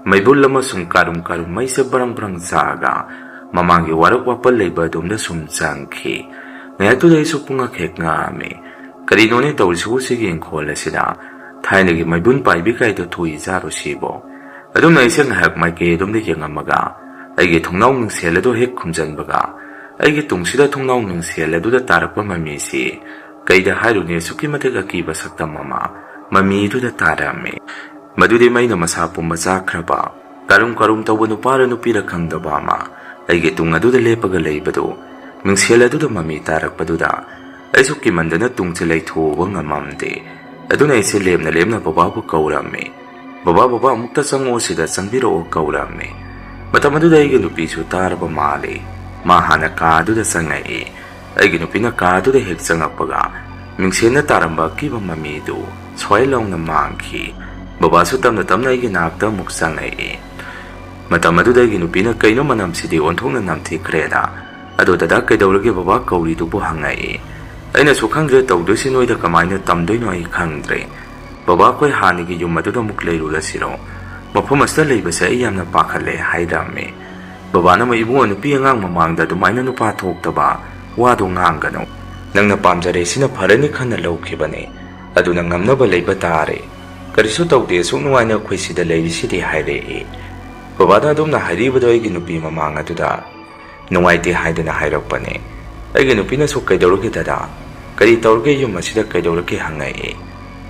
[SPEAKER 2] May bulama sung karum may sa barang saga. Mamangi warak wapalay ba dum na sumsangki. Ngayon to dahil supunga kek nga ame. Karino ni tawul sigo sige ang kola sila. Tayo naging may bunpay bigay to tuwi zaro sibo. ꯑꯗꯨꯝꯅ ꯑꯩꯁꯦ ꯉꯥꯏꯍꯥꯛ ꯃꯥꯏꯀꯩ ꯑꯗꯨꯝꯗ ꯌꯦꯡꯉꯝꯃꯒ ꯑꯩꯒꯤ ꯊꯣꯡꯅꯥꯎ ꯅꯨꯡꯁꯦꯜ ꯑꯗꯨ ꯍꯦꯛ ꯈꯨꯝꯖꯤꯟꯕꯒ ꯑꯩꯒꯤ ꯇꯨꯡꯁꯤꯗ ꯊꯣꯡꯅꯥꯎ ꯅꯨꯡꯁꯦꯜ ꯑꯗꯨꯗ ꯇꯥꯔꯛꯄ ꯃꯃꯤꯁꯤ ꯀꯩꯗ ꯍꯥꯏꯔꯨꯅꯤ ꯑꯁꯨꯛꯀꯤ ꯃꯇꯤꯛ ꯑꯀꯤꯕ ꯁꯛꯇꯝ ꯑꯃ ꯃꯃꯤꯗꯨꯗ ꯇꯥꯔꯝꯃꯤ꯫ ꯃꯗꯨꯗꯤ ꯃꯩꯅ ꯃꯁꯥ ꯄꯨꯝꯕ ꯆꯥꯈ꯭ꯔꯕ ꯀꯔꯨꯝ ꯀꯔꯨꯝ ꯇꯧꯕ ꯅꯨꯄꯥꯔ ꯅꯨꯄꯤꯔ ꯈꯪꯗꯕ ꯑꯃ ꯑꯩꯒꯤ ꯇꯨꯡ ꯑꯗꯨꯗ ꯂꯦꯞꯄꯒ ꯂꯩꯕꯗꯨ ꯃꯤꯡꯁꯦꯜ ꯑꯗꯨꯗ ꯃꯃꯤ ꯇꯥꯔꯛꯄꯗꯨꯗ ꯑꯩꯁꯨ ꯀꯤꯃꯟꯗꯅ ꯇꯨꯡꯁꯦ ꯂꯩꯊꯣꯛꯎꯕ ꯉꯝꯃꯝꯗꯦ꯫ ꯑꯗꯨꯅ ꯑꯩꯁꯦ ꯂꯦꯝꯅ ꯂꯦꯝꯅ ꯕꯕꯥꯕꯨ ꯀꯧꯔꯝꯃꯤ꯫ ꯕꯕꯥ ꯑꯃꯨꯛꯇ ꯆꯪꯉꯛꯑꯣ ꯁꯤꯗ ꯆꯪꯕꯤꯔꯛꯑꯣ ꯀꯧꯔꯝꯃꯤ꯫ ꯃꯇꯝ ꯑꯗꯨꯗ ꯑꯩꯒꯤ ꯅꯨꯄꯤꯁꯨ ꯇꯥꯔꯕ ꯃꯥꯜꯂꯤ꯫ ꯃꯥ ꯍꯥꯟꯅ ꯀꯥ ꯑꯗꯨꯗ ꯆꯪꯉꯛꯏ꯫ ꯑꯩꯒꯤ ꯅꯨꯄꯤꯅ ꯀꯥ ꯑꯗꯨꯗ ꯍꯦꯛ ꯆꯪꯉꯛꯄꯒ ꯃꯤꯡꯁꯦꯜꯅ ꯇꯥꯔꯝꯕ ꯑꯀꯤꯕ ꯃꯃꯤꯗꯨ ꯁ꯭ꯋꯥꯏ ꯂꯥꯎꯅ ꯃꯥꯡꯈꯤ꯫ ꯕꯕꯥꯁꯨ ꯇꯞꯅ ꯇꯞꯅ ꯑꯩꯒꯤ ꯅꯥꯛꯇ ꯑꯃꯨꯛ ꯆꯪꯉꯛꯏ꯫ ꯃꯇꯝ ꯑꯗꯨꯗ ꯑꯩꯒꯤ ꯅꯨꯄꯤꯅ ꯀꯩꯅꯣ ꯃꯅꯝꯁꯤꯗꯤ ꯑꯣꯟꯊꯣꯛꯅ ꯅꯝꯊꯤꯈ꯭ꯔꯦꯗ, ꯑꯗꯣ ꯗꯗꯥ ꯀꯩꯗꯧꯔꯒꯦ ꯕꯕꯥ ꯀꯧꯔꯤꯗꯨꯕꯨ ꯍꯪꯉꯛꯏ꯫ ꯑꯩꯅꯁꯨ ꯈꯪꯗ꯭ꯔꯦ ꯇꯧꯗꯣꯏꯁꯤ ꯅꯣꯏꯗ ꯀꯃꯥꯏꯅ ꯇꯝꯗꯣꯏꯅꯣ ꯑꯩ ꯈꯪꯗ꯭ꯔꯦ꯫ ꯕꯕꯥ ꯑꯩꯈꯣꯏ ꯍꯥꯟꯅꯒꯤ ꯌꯨꯝ ꯑꯗꯨꯗ ꯑꯃꯨꯛ ꯂꯩꯔꯨꯔꯁꯤꯔꯣ? ꯃꯐꯝ ꯑꯁꯤꯗ ꯂꯩꯕꯁꯦ ꯑꯩ ꯌꯥꯝꯅ ꯄꯥꯈꯠꯂꯦ ꯍꯥꯏꯔꯝꯃꯤ꯫ ꯕꯕꯥꯅ ꯑꯃꯨꯛ ꯏꯕꯨꯡꯉꯣ ꯅꯨꯄꯤ ꯑꯉꯥꯡ ꯃꯃꯥꯡꯗ ꯑꯗꯨꯃꯥꯏꯅ ꯅꯨꯄꯥ ꯊꯣꯛꯇꯕ ꯋꯥꯗꯣ ꯉꯥꯡꯒꯅꯨ꯫ ꯅꯪꯅ ꯄꯥꯝꯖꯔꯦ ꯁꯤꯅ ꯐꯔꯅꯤ ꯈꯟꯅ ꯂꯧꯈꯤꯕꯅꯤ꯫ ꯑꯗꯨꯅ ꯉꯝꯅꯕ ꯂꯩꯕ ꯇꯥꯔꯦ꯫ ꯀꯔꯤꯁꯨ ꯇꯧꯗꯦ ꯑꯁꯨꯛ ꯅꯨꯡꯉꯥꯏꯅ ꯑꯩꯈꯣই ꯁꯤꯗ ꯂꯩꯔꯤꯁꯤꯗꯤ ꯍꯥꯏꯔꯛꯏ꯫ ꯕꯕꯥꯅ ꯑꯗꯨꯝꯅ ꯍꯥꯏꯔꯤꯕꯗꯣ ꯑꯩꯒꯤ ꯅꯨꯄꯤ ꯃꯃꯥꯡ ꯑꯗꯨꯗ ꯅꯨꯡꯉꯥꯏꯇꯦ ꯍꯥꯏꯗꯅ ꯍꯥꯏꯔꯛꯄꯅꯤ꯫ ꯑꯩꯒꯤ ꯅꯨꯄꯤꯅꯁꯨ ꯀꯩꯗꯧꯔꯒꯦ ꯗꯗꯥ? ꯀꯔꯤ ꯇꯧꯔꯒꯦ ꯌꯨꯝ ꯑꯁꯤꯗ ꯀꯩꯗꯧꯔꯒꯦ ꯍꯪꯉꯛꯏ꯫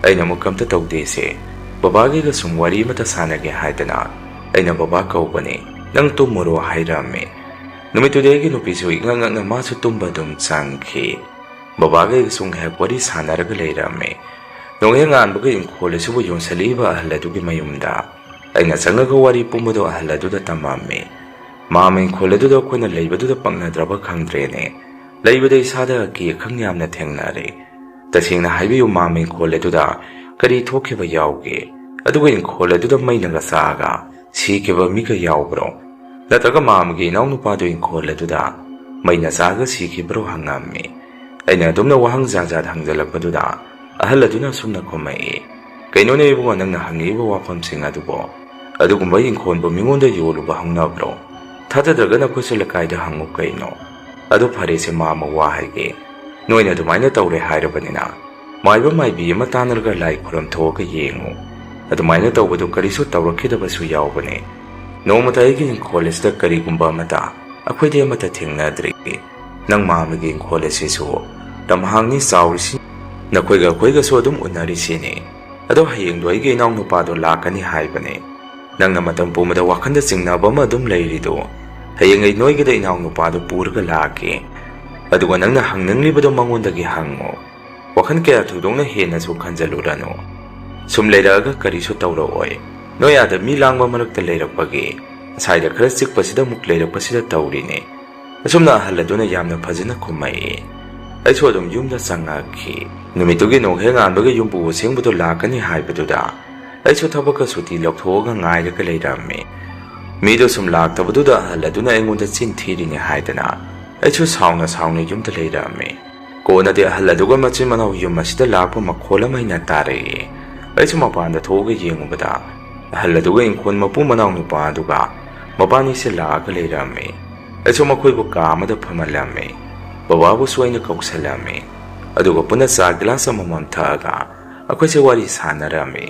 [SPEAKER 2] ꯑꯩꯅ ꯑꯃꯨꯛ ꯀꯝꯇ ꯇꯧꯗꯦꯁꯦ, ꯕꯕꯥꯒꯤꯒ ꯁꯨꯝ ꯋꯥꯔꯤ ꯑꯃꯇ ꯁꯥꯟꯅꯒꯦ ꯍꯥꯏꯗꯅ ꯑꯩꯅ ꯕꯕꯥ ꯀꯧꯕꯅꯤ, ꯅꯪ ꯇꯨꯝꯃꯨꯔꯣ ꯍꯥꯏꯔꯝꯃꯤ꯫ ꯅꯨꯃꯤꯠꯇꯨꯗꯤ ꯑꯩꯒꯤ ꯅꯨꯄꯤꯁꯨ ꯏꯉꯛ ꯉꯛꯅ ꯃꯥꯁꯨ ꯇꯨꯝꯕ ꯑꯗꯨꯝ ꯆꯪꯈꯤ꯫ ꯕꯕꯥꯒ ꯑꯩꯒꯁꯨ ꯉꯥꯏꯍꯥꯛ ꯋꯥꯔꯤ ꯁꯥꯟꯅꯔꯒ ꯂꯩꯔꯝꯃꯤ꯫ ꯅꯣꯡꯍꯦꯛ ꯉꯥꯟꯕꯒ ꯏꯪꯈꯣꯜ ꯑꯁꯤꯕꯨ ꯌꯣꯟꯁꯤꯜꯂꯛꯏꯕ ꯑꯍꯜ ꯑꯗꯨꯒꯤ ꯃꯌꯨꯝꯗ ꯑꯩꯅ ꯆꯪꯉꯒ ꯋꯥꯔꯤ ꯄꯨꯝꯕꯗꯣ ꯑꯍꯜ ꯑꯗꯨꯗ ꯇꯝꯃꯝꯃꯤ꯫ ꯃꯥꯝꯃ ꯏꯪꯈꯣꯜ ꯑꯗꯨꯗ ꯑꯩꯈꯣꯏꯅ ꯂꯩꯕꯗꯨꯗ ꯄꯛꯅꯗ꯭ꯔꯕ ꯈꯪꯗ꯭ꯔꯦꯅꯦ꯫ ꯂꯩꯕꯗ ꯏꯁꯥꯗ ꯑꯀꯤ ꯑꯈꯪ ꯌꯥꯝꯅ ꯊꯦꯡꯅꯔꯦ꯫ ꯇꯁꯦꯡꯅ ꯍꯥꯏꯕꯤꯌꯨ ꯃꯥꯝꯃ ꯏꯪꯈꯣꯜ ꯑꯗꯨꯗ ꯀꯔꯤ ꯊꯣꯛꯈꯤꯕ ꯌꯥꯎꯒꯦ? ꯑꯗꯨꯒ ꯏꯪꯈꯣꯜ ꯑꯗꯨꯗ ꯃꯩꯅꯒ ꯆꯥꯛꯑꯒ ꯁꯤꯈꯤꯕ ꯃꯤꯒ ꯌꯥꯎꯕ꯭ꯔꯣ? ꯅꯠꯇ꯭ꯔꯒ ꯃꯥꯝꯃꯒꯤ ꯏꯅꯥꯎꯅꯨꯄꯥꯗꯨ ꯏꯪꯈꯣꯜ ꯑꯗꯨꯗ ꯃꯩꯅ ꯆꯥꯛꯑꯒ ꯁꯤꯈꯤꯕ꯭ꯔꯣ ꯍꯪꯉꯝꯃꯤ꯫ ꯑꯩꯅ ꯑꯗꯨꯝꯅ ꯋꯥꯍꯪ ꯖꯥꯠ ꯖꯥꯠ ꯍꯪꯖꯜꯂꯛꯄꯗꯨꯗ ꯑꯍꯜ ꯑꯗꯨꯅ ꯁꯨꯝꯅ ꯈꯨꯝꯃꯛꯏ, ꯀꯩꯅꯣꯅꯦ ꯏꯕꯨꯡꯉꯣ ꯅꯪꯅ ꯍꯪꯉꯛꯏꯕ ꯋꯥꯐꯝꯁꯤꯡ ꯑꯗꯨꯕꯨ ꯑꯗꯨꯒꯨꯝꯕ ꯏꯪꯈꯣꯜꯕꯨ ꯃꯤꯉꯣꯟꯗ ꯌꯣꯜꯂꯨꯕ ꯍꯧꯅꯕ꯭ꯔꯣ? ꯊꯥꯖꯗ꯭ꯔꯒ ꯅꯈꯣꯏꯁꯨ ꯂꯩꯀꯥꯏꯗ ꯍꯪꯉꯨ ꯀꯩꯅꯣ? ꯑꯗꯨ ꯐꯔꯦꯁꯦ ꯃꯥꯝꯃ ꯋꯥ ꯍꯥꯏꯒꯦ, ꯅꯣꯏꯅ ꯑꯗꯨꯃꯥꯏꯅ ꯇꯧꯔꯦ ꯍꯥꯏꯔꯕꯅꯤꯅ ꯃꯥꯏꯕ ꯃꯥꯏꯕꯤ ꯑꯃ ꯇꯥꯟꯅꯔꯒ ꯂꯥꯏ ꯈꯨꯔꯝꯊꯣꯛꯑꯒ ꯌꯦꯡꯉꯨ꯫ ꯑꯗꯨꯃꯥꯏꯅ ꯇꯧꯕꯗꯨ ꯀꯔꯤꯁꯨ ꯇꯧꯔꯛꯈꯤꯗꯕꯁꯨ ꯌꯥꯎꯕꯅꯦ꯫ ꯅꯣꯡꯃꯇ ꯑꯩꯒꯤ ꯏꯪꯈꯣꯜ ꯑꯁꯤꯗ ꯀꯔꯤꯒꯨꯝꯕ ꯑꯃꯇ ꯑꯩꯈꯣꯏꯗꯤ ꯑꯃꯠꯇ ꯊꯦꯡꯅꯗ꯭ꯔꯤ꯫ ꯅꯪ ꯃꯥꯝꯃꯒꯤ ꯏꯪꯈꯣꯜ ꯑꯁꯤꯁꯨ ꯂꯝꯍꯥꯡꯅꯤ ꯆꯥꯎꯔꯤꯁꯤ, ꯅꯈꯣꯏꯒ ꯑꯩꯈꯣꯏꯒꯁꯨ ꯑꯗꯨꯝ ꯎꯅꯔꯤꯁꯤꯅꯤ꯫ ꯑꯗꯣ ꯍꯌꯦꯡꯗꯣ ꯑꯩꯒꯤ ꯏꯅꯥꯎꯅꯨꯄꯥꯗꯣ ꯂꯥꯛꯀꯅꯤ ꯍꯥꯏꯕꯅꯦ꯫ ꯅꯪꯅ ꯃꯇꯝ ꯄꯨꯝꯕꯗ ꯋꯥꯈꯜꯗ ꯆꯤꯡꯅꯕ ꯑꯃ ꯑꯗꯨꯝ ꯂꯩꯔꯤꯗꯣ, ꯍꯌꯦꯡ ꯑꯩ ꯅꯣꯏꯒꯤꯗ ꯏꯅꯥꯎꯅꯨꯄꯥꯗꯣ ꯄꯨꯔꯒ ꯂꯥꯛꯀꯦ꯫ ꯑꯗꯨꯒ ꯅꯪꯅ ꯍꯪꯅꯤꯡꯂꯤꯕꯗꯣ ꯃꯉꯣꯟꯗꯒꯤ ꯍꯪꯉꯣ꯫ ꯋꯥꯈꯜ ꯀꯌꯥ ꯊꯣꯏꯗꯣꯛꯅ ꯍꯦꯟꯅꯁꯨ ꯈꯟꯖꯜꯂꯨꯔꯅꯨ꯫ ꯁꯨꯝ ꯂꯩꯔꯛꯑꯒ ꯀꯔꯤꯁꯨ ꯇꯧꯔꯛꯑꯣꯏ꯫ ꯅꯣꯏ ꯑꯥꯗ ꯃꯤ ꯂꯥꯡꯕ ꯃꯔꯛꯇ ꯂꯩꯔꯛꯄꯒꯤ ꯑꯁꯥꯏꯗ ꯈꯔ ꯆꯤꯛꯄꯁꯤꯗ ꯑꯃꯨꯛ ꯂꯩꯔꯛꯄꯁꯤꯗ ꯇꯧꯔꯤꯅꯦ꯫ ꯑꯁꯨꯝꯅ ꯑꯍꯜ ꯑꯗꯨꯅ ꯌꯥꯝꯅ ꯐꯖꯅ ꯈꯨꯝꯃꯛꯏ꯫ ꯑꯩꯁꯨ ꯑꯗꯨꯝ ꯌꯨꯝꯗ ꯆꯪꯉꯛꯈꯤ꯫ ꯅꯨꯃꯤꯠꯇꯨꯒꯤ ꯅꯣꯡꯍꯦꯛ ꯉꯥꯟꯕꯒ ꯌꯨꯝꯕꯨ ꯑꯁꯦꯡꯕꯗꯣ ꯂꯥꯛꯀꯅꯤ ꯍꯥꯏꯕꯗꯨꯗ ꯑꯩꯁꯨ ꯊꯕꯛꯀ ꯁꯨꯇꯤ ꯂꯧꯊꯣꯛꯑꯒ ꯉꯥꯏꯔꯒ ꯂꯩꯔꯝꯃꯤ꯫ ꯃꯤꯗꯣ ꯁꯨꯝ ꯂꯥꯛꯇꯕꯗꯨꯗ ꯑꯍꯜ ꯑꯗꯨꯅ ꯑꯩꯉꯣꯟꯗ ꯆꯤꯟ ꯊꯤꯔꯤꯅꯦ ꯍꯥꯏꯗꯅ ꯑꯩꯁꯨ ꯁꯥꯎꯅ ꯁꯥꯎꯅ ꯌꯨꯝꯗ ꯂꯩꯔꯝꯃꯤ꯫ ꯀꯣꯟꯅꯗꯤ ꯑꯍꯜ ꯑꯗꯨꯒ ꯃꯆꯤꯟ ꯃꯅꯥꯎ ꯌꯨꯝ ꯑꯁꯤꯗ ꯂꯥꯛꯄ ꯃꯈꯣꯜ ꯑꯃ ꯑꯩꯅ ꯇꯥꯔꯛꯏ꯫ ꯑꯩꯁꯨ ꯃꯄꯥꯟꯗ ꯊꯣꯛꯑꯒ ꯌꯦꯡꯉꯨꯕꯗ ꯑꯍꯜ ꯑꯗꯨꯒ ꯏꯪꯈꯣꯜ ꯃꯄꯨ ꯃꯅꯥꯎ ꯅꯨꯄꯥ ꯑꯗꯨꯒ ꯃꯕꯥꯅꯤꯁꯦ ꯂꯥꯛꯑꯒ ꯂꯩꯔꯝꯃꯤ꯫ ꯑꯩꯁꯨ ꯃꯈꯣꯏꯕꯨ ꯀꯥ ꯑꯃꯗ ꯐꯝꯍꯜꯂꯝꯃꯤ꯫ ꯕꯕꯥꯕꯨꯁꯨ ꯑꯩꯅ ꯀꯧꯁꯜꯂꯝꯃꯤ꯫ ꯑꯗꯨꯒ ꯄꯨꯟꯅ ꯆꯥ ꯒꯤꯂꯥꯁ ꯑꯃꯃꯝ ꯊꯛꯑꯒ ꯑꯩꯈꯣꯏꯁꯦ ꯋꯥꯔꯤ ꯁꯥꯟꯅꯔꯝꯃꯤ꯫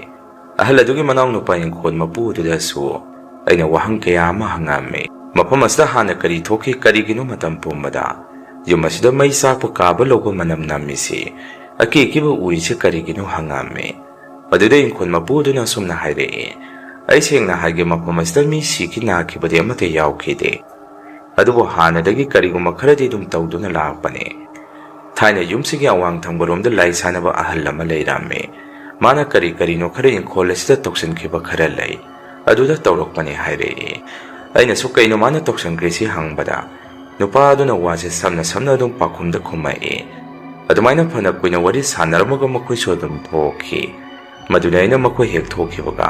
[SPEAKER 2] ꯑꯍꯜ ꯑꯗꯨꯒꯤ ꯃꯅꯥꯎ ꯅꯨꯄꯥ ꯏꯪꯈꯣꯜ ꯃꯄꯨ ꯑꯗꯨꯗꯁꯨ ꯑꯩꯅ ꯋꯥꯍꯪ ꯀꯌꯥ ꯑꯃ ꯍꯪꯉꯝꯃꯤ꯫ ꯃꯐꯝ ꯑꯁꯤꯗ ꯍꯥꯟꯅ ꯀꯔꯤ ꯊꯣꯛꯈꯤ, ꯀꯔꯤꯒꯤꯅꯣ ꯃꯇꯝ ꯄꯨꯝꯕꯗ ꯌꯨꯝ ꯑꯁꯤꯗ ꯃꯩ ꯆꯥꯛꯄ ꯀꯥꯕ ꯂꯧꯕ ꯃꯅꯝ ꯅꯝꯃꯤꯁꯤ, ꯑꯀꯤ ꯑꯀꯤꯕ ꯎꯔꯤꯁꯤ ꯀꯔꯤꯒꯤꯅꯣ ꯍꯪꯉꯝꯃꯤ꯫ ꯃꯗꯨꯗ ꯏꯪꯈꯣꯜ ꯃꯄꯨ ꯑꯗꯨꯅ ꯑꯁꯨꯝꯅ ꯍꯥꯏꯔꯛꯏ, ꯑꯩ ꯁꯦꯡꯅ ꯍꯥꯏꯒꯦ ꯃꯐꯝ ꯑꯁꯤꯗ ꯃꯤ ꯁꯤꯈꯤ ꯅꯥꯈꯤꯕꯗꯤ ꯑꯃꯠꯇ ꯌꯥꯎꯈꯤꯗꯦ꯫ ꯑꯗꯨꯕꯨ ꯍꯥꯟꯅꯗꯒꯤ ꯀꯔꯤꯒꯨꯝꯕ ꯈꯔꯗꯤ ꯑꯗꯨꯝ ꯇꯧꯗꯨꯅ ꯂꯥꯛꯄꯅꯦ꯫ ꯊꯥꯏꯅ ꯌꯨꯝꯁꯤꯒꯤ ꯑꯋꯥꯡ ꯊꯪꯕꯔꯣꯝꯗ ꯂꯥꯏ ꯁꯥꯟꯅꯕ ꯑꯍꯜ ꯑꯃ ꯂꯩꯔꯝꯃꯤ꯫ ꯃꯥꯅ ꯀꯔꯤ ꯀꯔꯤꯅꯣ ꯈꯔ ꯏꯪꯈꯣꯜ ꯑꯁꯤꯗ ꯇꯧꯁꯤꯟꯈꯤꯕ ꯈꯔ ꯂꯩ, ꯑꯗꯨꯗ ꯇꯧꯔꯛꯄꯅꯦ ꯍꯥꯏꯔꯛꯏ꯫ ꯑꯩꯅꯁꯨ ꯀꯩꯅꯣ ꯃꯥꯅ ꯇꯧꯁꯟꯈ꯭ꯔꯤꯁꯤ ꯍꯪꯕꯗ ꯅꯨꯄꯥ ꯑꯗꯨꯅ ꯋꯥꯁꯦ ꯁꯝꯅ ꯁꯝꯅ ꯑꯗꯨꯝ ꯄꯥꯎꯈꯨꯝꯗ ꯈꯨꯝꯃꯛꯏ꯫ ꯑꯗꯨꯃꯥꯏꯅ ꯐꯅ ꯀꯨꯏꯅ ꯋꯥꯔꯤ ꯁꯥꯟꯅꯔꯝꯃꯒ ꯃꯈꯣꯏꯁꯨ ꯑꯗꯨꯝ ꯊꯣꯛꯈꯤ꯫ ꯃꯗꯨꯗ ꯑꯩꯅ ꯃꯈꯣꯏ ꯍꯦꯛ ꯊꯣꯛꯈꯤꯕꯒ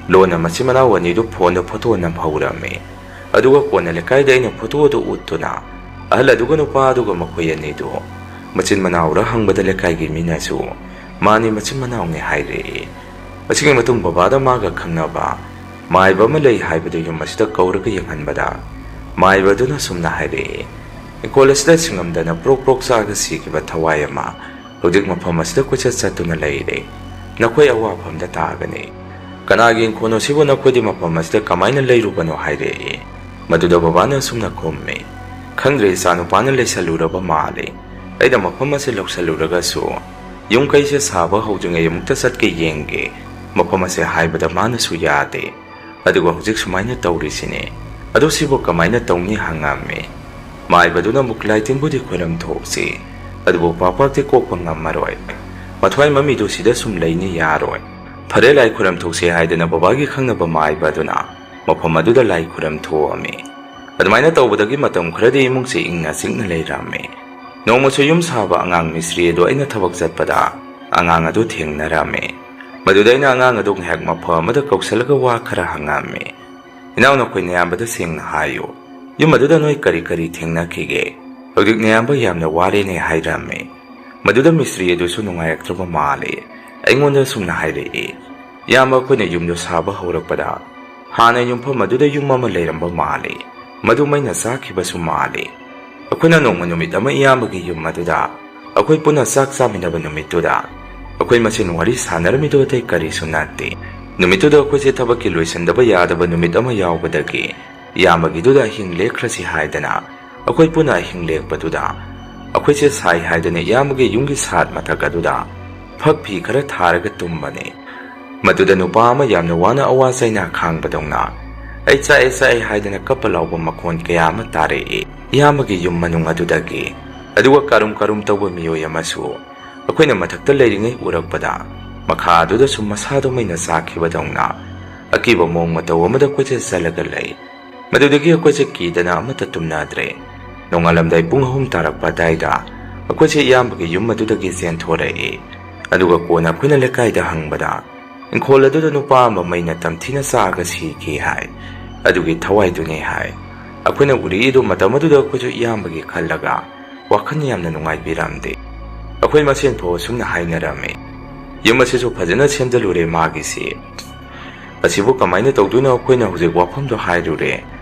[SPEAKER 2] ꯂꯣꯟꯅ ꯃꯆꯤꯟ ꯃꯅꯥꯎ ꯑꯅꯤꯗꯨ ꯐꯣꯟꯗ ꯐꯣꯇꯣ ꯅꯝꯍꯧꯔꯝꯃꯤ꯫ ꯑꯗꯨꯒ ꯀꯣꯟꯅ ꯂꯩꯀꯥꯏꯗ ꯑꯩꯅ ꯐꯣꯇꯣꯗꯨ ꯎꯠꯇꯨꯅ ꯑꯍꯜ ꯑꯗꯨꯒ ꯅꯨꯄꯥ ꯑꯗꯨꯒ ꯃꯈꯣꯏ ꯑꯅꯤꯗꯨ ꯃꯆꯤꯟ ꯃꯅꯥꯎꯔ ꯍꯪꯕꯗ ꯂꯩꯀꯥꯏꯒꯤ ꯃꯤꯅꯁꯨ ꯃꯥꯅꯤ ꯃꯆꯤन ꯃꯅꯥꯎꯅꯤ ꯍꯥꯏꯔꯛꯏ꯫ ꯑꯁꯤꯒꯤ ꯃꯇꯨꯡ ꯕꯕꯥꯗ ꯃꯥꯒ ꯈꯪꯅꯕ ꯃꯥꯏꯕ ꯑꯃ ꯂꯩ ꯍꯥꯏꯕꯗꯨ ꯌꯨꯝ ꯑꯁꯤꯗ ꯀꯧꯔꯒ ꯌꯦꯡꯍꯟꯕꯗ ꯃꯥꯏꯕ ꯑꯗꯨꯅ ꯁꯨꯝꯅ ꯍꯥꯏꯔꯛꯏ, ꯏꯪꯈꯣꯜ ꯑꯁꯤꯗ ꯁꯤꯡꯉꯝꯗꯅ ꯄ꯭ꯔꯣꯛ ꯄ꯭ꯔꯣꯛ ꯆꯥꯒ ꯁꯤꯈꯤꯕ ꯊꯋꯥꯏ ꯑꯃ ꯍꯧꯖꯤꯛ ꯃꯐꯝ ꯑꯁꯤꯗ ꯀꯣꯏꯆꯠ ꯆꯠꯇꯨꯅ ꯂꯩꯔꯦ꯫ ꯅꯈꯣꯏ ꯑꯋꯥꯐꯝꯗ ꯇꯥꯒꯅꯤ꯫ ꯀꯅꯥꯒꯤ ꯏꯪꯈꯣꯜ ꯑꯁꯤꯕꯨ ꯅꯈꯣꯏꯗꯤ ꯃꯐꯝ ꯑꯁꯤꯗ ꯀꯃꯥꯏꯅ ꯂꯩꯔꯨꯕꯅꯣ ꯍꯥꯏꯔꯛꯏ꯫ ꯃꯗꯨꯗ ꯕꯕꯥꯅ ꯑꯁꯨꯝꯅ ꯈꯨꯝꯃꯤ, ꯈꯪꯗ꯭ꯔꯦ, ꯏꯆꯥꯅꯨꯄꯥꯅ ꯂꯩꯁꯜꯂꯨꯔꯕ ꯃꯥꯜꯂꯤ꯫ ꯑꯩꯅ ꯃꯐꯝ ꯑꯁꯤ ꯂꯧꯁꯜꯂꯨꯔꯒꯁꯨ ꯌꯨꯝ ꯀꯩꯁꯦ ꯁꯥꯕ ꯍꯧꯗ꯭ꯔꯤꯉꯩ ꯑꯃꯨꯛꯇ ꯆꯠꯀꯦ ꯌꯦꯡꯒꯦ, ꯃꯐꯝ ꯑꯁꯤ ꯍꯥꯏꯕꯗ ꯃꯥꯅꯁꯨ ꯌꯥꯗꯦ꯫ ꯑꯗꯨꯒ ꯍꯧꯖꯤꯛ ꯁꯨꯃꯥꯏꯅ ꯇꯧꯔꯤꯁꯤꯅꯦ, ꯑꯗꯨ ꯁꯤꯕꯨ ꯀꯃꯥꯏꯅ ꯇꯧꯅꯤ ꯍꯪꯉꯝꯃꯤ꯫ ꯃꯥꯏꯕꯗꯨꯅ ꯑꯃꯨꯛ ꯂꯥꯏꯇꯤꯟꯕꯨꯗꯤ ꯈꯣꯏꯔꯝ ꯊꯣꯛꯁꯤ, ꯑꯗꯨꯕꯨ ꯄꯥꯛꯄꯥꯛꯇꯤ ꯀꯣꯛꯄ ꯉꯝꯃꯔꯣꯏ, ꯃꯊ꯭ꯋꯥꯏ ꯃꯃꯤꯗꯨ ꯁꯤꯗ ꯁꯨꯝ ꯂꯩꯅꯤ ꯌꯥꯔꯣꯏ꯫ ꯐꯔꯦ, ꯂꯥꯏ ꯈꯨꯔꯝ ꯊꯣꯛꯁꯤ ꯍꯥꯏꯗꯅ ꯕꯕꯥꯒꯤ ꯈꯪꯅꯕ ꯃꯥꯏꯕ ꯑꯗꯨꯅ ꯃꯐꯝ ꯑꯗꯨꯗ ꯂꯥꯏ ꯈꯨꯔꯝ ꯊꯣꯛꯑꯝꯃꯤ꯫ ꯑꯗꯨꯃꯥꯏꯅ ꯇꯧꯕꯗꯒꯤ ꯃꯇꯝ ꯈꯔꯗꯤ ꯏꯃꯨꯡꯁꯦ ꯏꯪꯅ ꯆꯤꯛꯅ ꯂꯩꯔꯝꯃꯤ꯫ ꯅꯣꯡꯃꯁꯨ ꯌꯨꯝ ꯁꯥꯕ ꯑꯉꯥꯡ ꯃꯤꯁꯇ꯭ꯔꯤ ꯑꯗꯨ ꯑꯩꯅ ꯊꯕꯛ ꯆꯠꯄꯗ ꯑꯉꯥꯡ ꯑꯗꯨ ꯊꯦꯡꯅꯔꯝꯃꯤ꯫ ꯃꯗꯨꯗ ꯑꯩꯅ ꯑꯉꯥꯡ ꯑꯗꯨ ꯉꯥꯏꯍꯥꯛ ꯃꯐꯝ ꯑꯃꯗ ꯀꯧꯁꯜꯂꯒ ꯋꯥ ꯈꯔ ꯍꯪꯉꯝꯃꯤ꯫ ꯏꯅꯥꯎ, ꯅꯈꯣꯏ ꯅꯌꯥꯝꯕꯗ ꯁꯦꯡꯅ ꯍꯥꯏꯌꯨ, ꯌꯨꯝ ꯑꯗꯨꯗ ꯅꯣꯏ ꯀꯔꯤ ꯀꯔꯤ ꯊꯦꯡꯅꯈꯤꯒꯦ? ꯍꯧꯖꯤꯛ ꯅꯌꯥꯝꯕ ꯌꯥꯝꯅ ꯋꯥꯔꯦꯅꯦ ꯍꯥꯏꯔꯝꯃꯤ꯫ ꯃꯗꯨꯗ ꯃꯤꯁꯇ꯭ꯔꯤ ꯑꯗꯨꯁꯨ ꯅꯨꯡꯉꯥꯏꯔꯛꯇ꯭ꯔꯕ ꯃꯥꯜꯂꯤ꯫ ꯑꯩꯉꯣꯟꯗ ꯁꯨꯝꯅ ꯍꯥꯏꯔꯛꯏ, ꯏꯌꯥꯝꯕ, ꯑꯩꯈꯣꯏꯅ ꯌꯨꯝꯗꯨ ꯁꯥꯕ ꯍꯧꯔꯛꯄꯗ ꯍꯥꯟꯅ ꯌꯨꯝꯐꯝ ꯑꯗꯨꯗ ꯌꯨꯝ ꯑꯃ ꯂꯩꯔꯝꯕ ꯃꯥꯜꯂꯤ, ꯃꯗꯨ ꯃꯩꯅ ꯆꯥꯈꯤꯕꯁꯨ ꯃꯥꯜꯂꯤ꯫ ꯑꯩꯈꯣꯏꯅ ꯅꯣꯡꯃ ꯅꯨꯃꯤꯠ ꯑꯃ ꯏꯌꯥꯝꯕꯒꯤ ꯌꯨꯝ ꯑꯗꯨꯗ ꯑꯩꯈꯣꯏ ꯄꯨꯟꯅ ꯆꯥꯛ ꯆꯥꯃꯤꯟꯅꯕ ꯅꯨꯃꯤꯠꯇꯨꯗ ꯑꯩꯈꯣꯏ ꯃꯁꯦꯟ ꯋꯥꯔꯤ ꯁꯥꯟꯅꯔꯝꯃꯤꯗꯨ ꯑꯇꯩ ꯀꯔꯤꯁꯨ ꯅꯠꯇꯦ꯫ ꯅꯨꯃꯤꯠꯇꯨꯗ ꯑꯩꯈꯣꯏꯁꯦ ꯊꯕꯛꯀꯤ ꯂꯣꯏꯁꯤꯟꯗꯕ ꯌꯥꯗꯕ ꯅꯨꯃꯤꯠ ꯑꯃ ꯌꯥꯎꯕꯗꯒꯤ ꯏꯌꯥꯝꯕꯒꯤꯗꯨꯗ ꯑꯍꯤꯡ ꯂꯦꯛꯈ꯭ꯔꯁꯤ ꯍꯥꯏꯗꯅ ꯑꯩꯈꯣꯏ ꯄꯨꯟꯅ ꯑꯍꯤꯡ ꯂꯦꯛꯄꯗꯨꯗ ꯑꯩꯈꯣꯏꯁꯦ ꯁꯥꯏ ꯍꯥꯏꯗꯅ ꯏꯌꯥꯝꯕꯒꯤ ꯌꯨꯝꯒꯤ ꯁꯥꯠ ꯃꯊꯛ ꯑꯗꯨꯗ ꯐꯛ ꯐꯤ ꯈꯔ ꯊꯥꯔꯒ ꯇꯨꯝꯕꯅꯤ꯫ ꯃꯗꯨꯗ ꯅꯨꯄꯥ ꯑꯃ ꯌꯥꯝꯅ ꯋꯥꯅ ꯑꯋꯥ ꯆꯩꯅꯥ ꯈꯥꯡꯕꯗꯧꯅ ꯑꯩ ꯆꯥꯛꯑꯦ ꯍꯥꯏꯗꯅ ꯀꯞꯄ ꯂꯥꯎꯕ ꯃꯈꯣꯟ ꯀꯌా ꯑꯃ ꯇꯥꯔꯛꯏ ꯏꯌꯥꯝꯕꯒꯤ ꯌꯨꯝ ꯃꯅꯨꯡ ꯑꯗꯨꯗꯒꯤ꯫ ꯑꯗꯨꯒ ꯀꯔꯨꯝ ꯀꯔꯨꯝ ꯇꯧꯕ ꯃꯤꯑꯣꯏ ꯑꯃꯁꯨ ꯑꯩꯈꯣꯏꯅ ꯃꯊꯛꯇ ꯂꯩꯔꯤꯉꯩ ꯎꯔꯛꯄꯗ ꯃꯈꯥ ꯑꯗꯨꯗꯁꯨ ꯃꯁꯥꯗꯣ ꯃꯩꯅ ꯆꯥꯈꯤꯕꯗꯧꯅ ꯑꯀꯤꯕ ꯃꯑꯣꯡ ꯃꯇꯧ ꯑꯃꯗ ꯑꯩꯈꯣꯏꯁꯦ ꯆꯠꯂꯒ ꯂꯩ꯫ ꯃꯗꯨꯗꯒꯤ ꯑꯩꯈꯣꯏꯁꯦ ꯀꯤꯗꯅ ꯑꯃꯠꯇ ꯇꯨꯝꯅꯗ꯭ꯔꯦ꯫ ꯅꯣꯡꯉꯥꯜꯂꯝꯗꯥꯏ ꯄꯨꯡ 6 ꯇꯥꯔꯛꯄ ꯑꯗꯥꯏꯗ ꯑꯩꯈꯣꯏꯁꯦ ꯏꯌꯥꯝꯕꯒꯤ ꯌꯨꯝ ꯑꯗꯨꯗꯒꯤ ꯆꯦꯟꯊꯣꯔꯛꯏ꯫ ꯑꯗꯨꯒ ꯀꯣꯟꯅ ꯑꯩꯈꯣꯏꯅ ꯂꯩꯀꯥꯏꯗ ꯍꯪꯕꯗ ꯏꯪꯈꯣꯜ ꯑꯗꯨꯗ ꯅꯨꯄꯥ ꯑꯃ ꯃꯩꯅ ꯇꯝꯊꯤꯅ ꯆꯥꯛꯑꯒ ꯁꯤꯈꯤ ꯍꯥꯏ꯫ ꯑꯗꯨꯒꯤ ꯊꯋꯥꯏꯗꯨꯅꯤ ꯍꯥꯏ꯫ ꯑꯩꯈꯣꯏꯅ ꯎꯔꯛꯏꯗꯨ ꯃꯇꯝ ꯑꯗꯨꯗ ꯑꯩꯈꯣꯏꯁꯨ ꯏꯌꯥꯝꯕꯒꯤ ꯈꯜꯂꯒ ꯋꯥꯈꯜ ꯌꯥꯝꯅ ꯅꯨꯡꯉꯥꯏꯕꯤꯔꯝꯗꯦ꯫ ꯑꯩꯈꯣꯏ ꯃꯁꯦꯟ ꯐꯥꯎ ꯑꯁꯨꯝꯅ ꯍꯥꯏꯅꯔꯝꯃꯤ, ꯌꯨꯝ ꯑꯁꯤꯁꯨ ꯐꯖꯅ ꯁꯦꯝꯖꯜꯂꯨꯔꯦ ꯃꯥꯒꯤꯁꯤ, ꯑꯁꯤꯕꯨ ꯀꯃꯥꯏꯅ ꯇꯧꯗꯣꯏꯅꯣ? ꯑꯩꯈꯣꯏꯅ ꯍꯧꯖꯤꯛ ꯋꯥꯐꯝꯗꯣ ꯍꯥꯏꯔꯨꯔꯦ,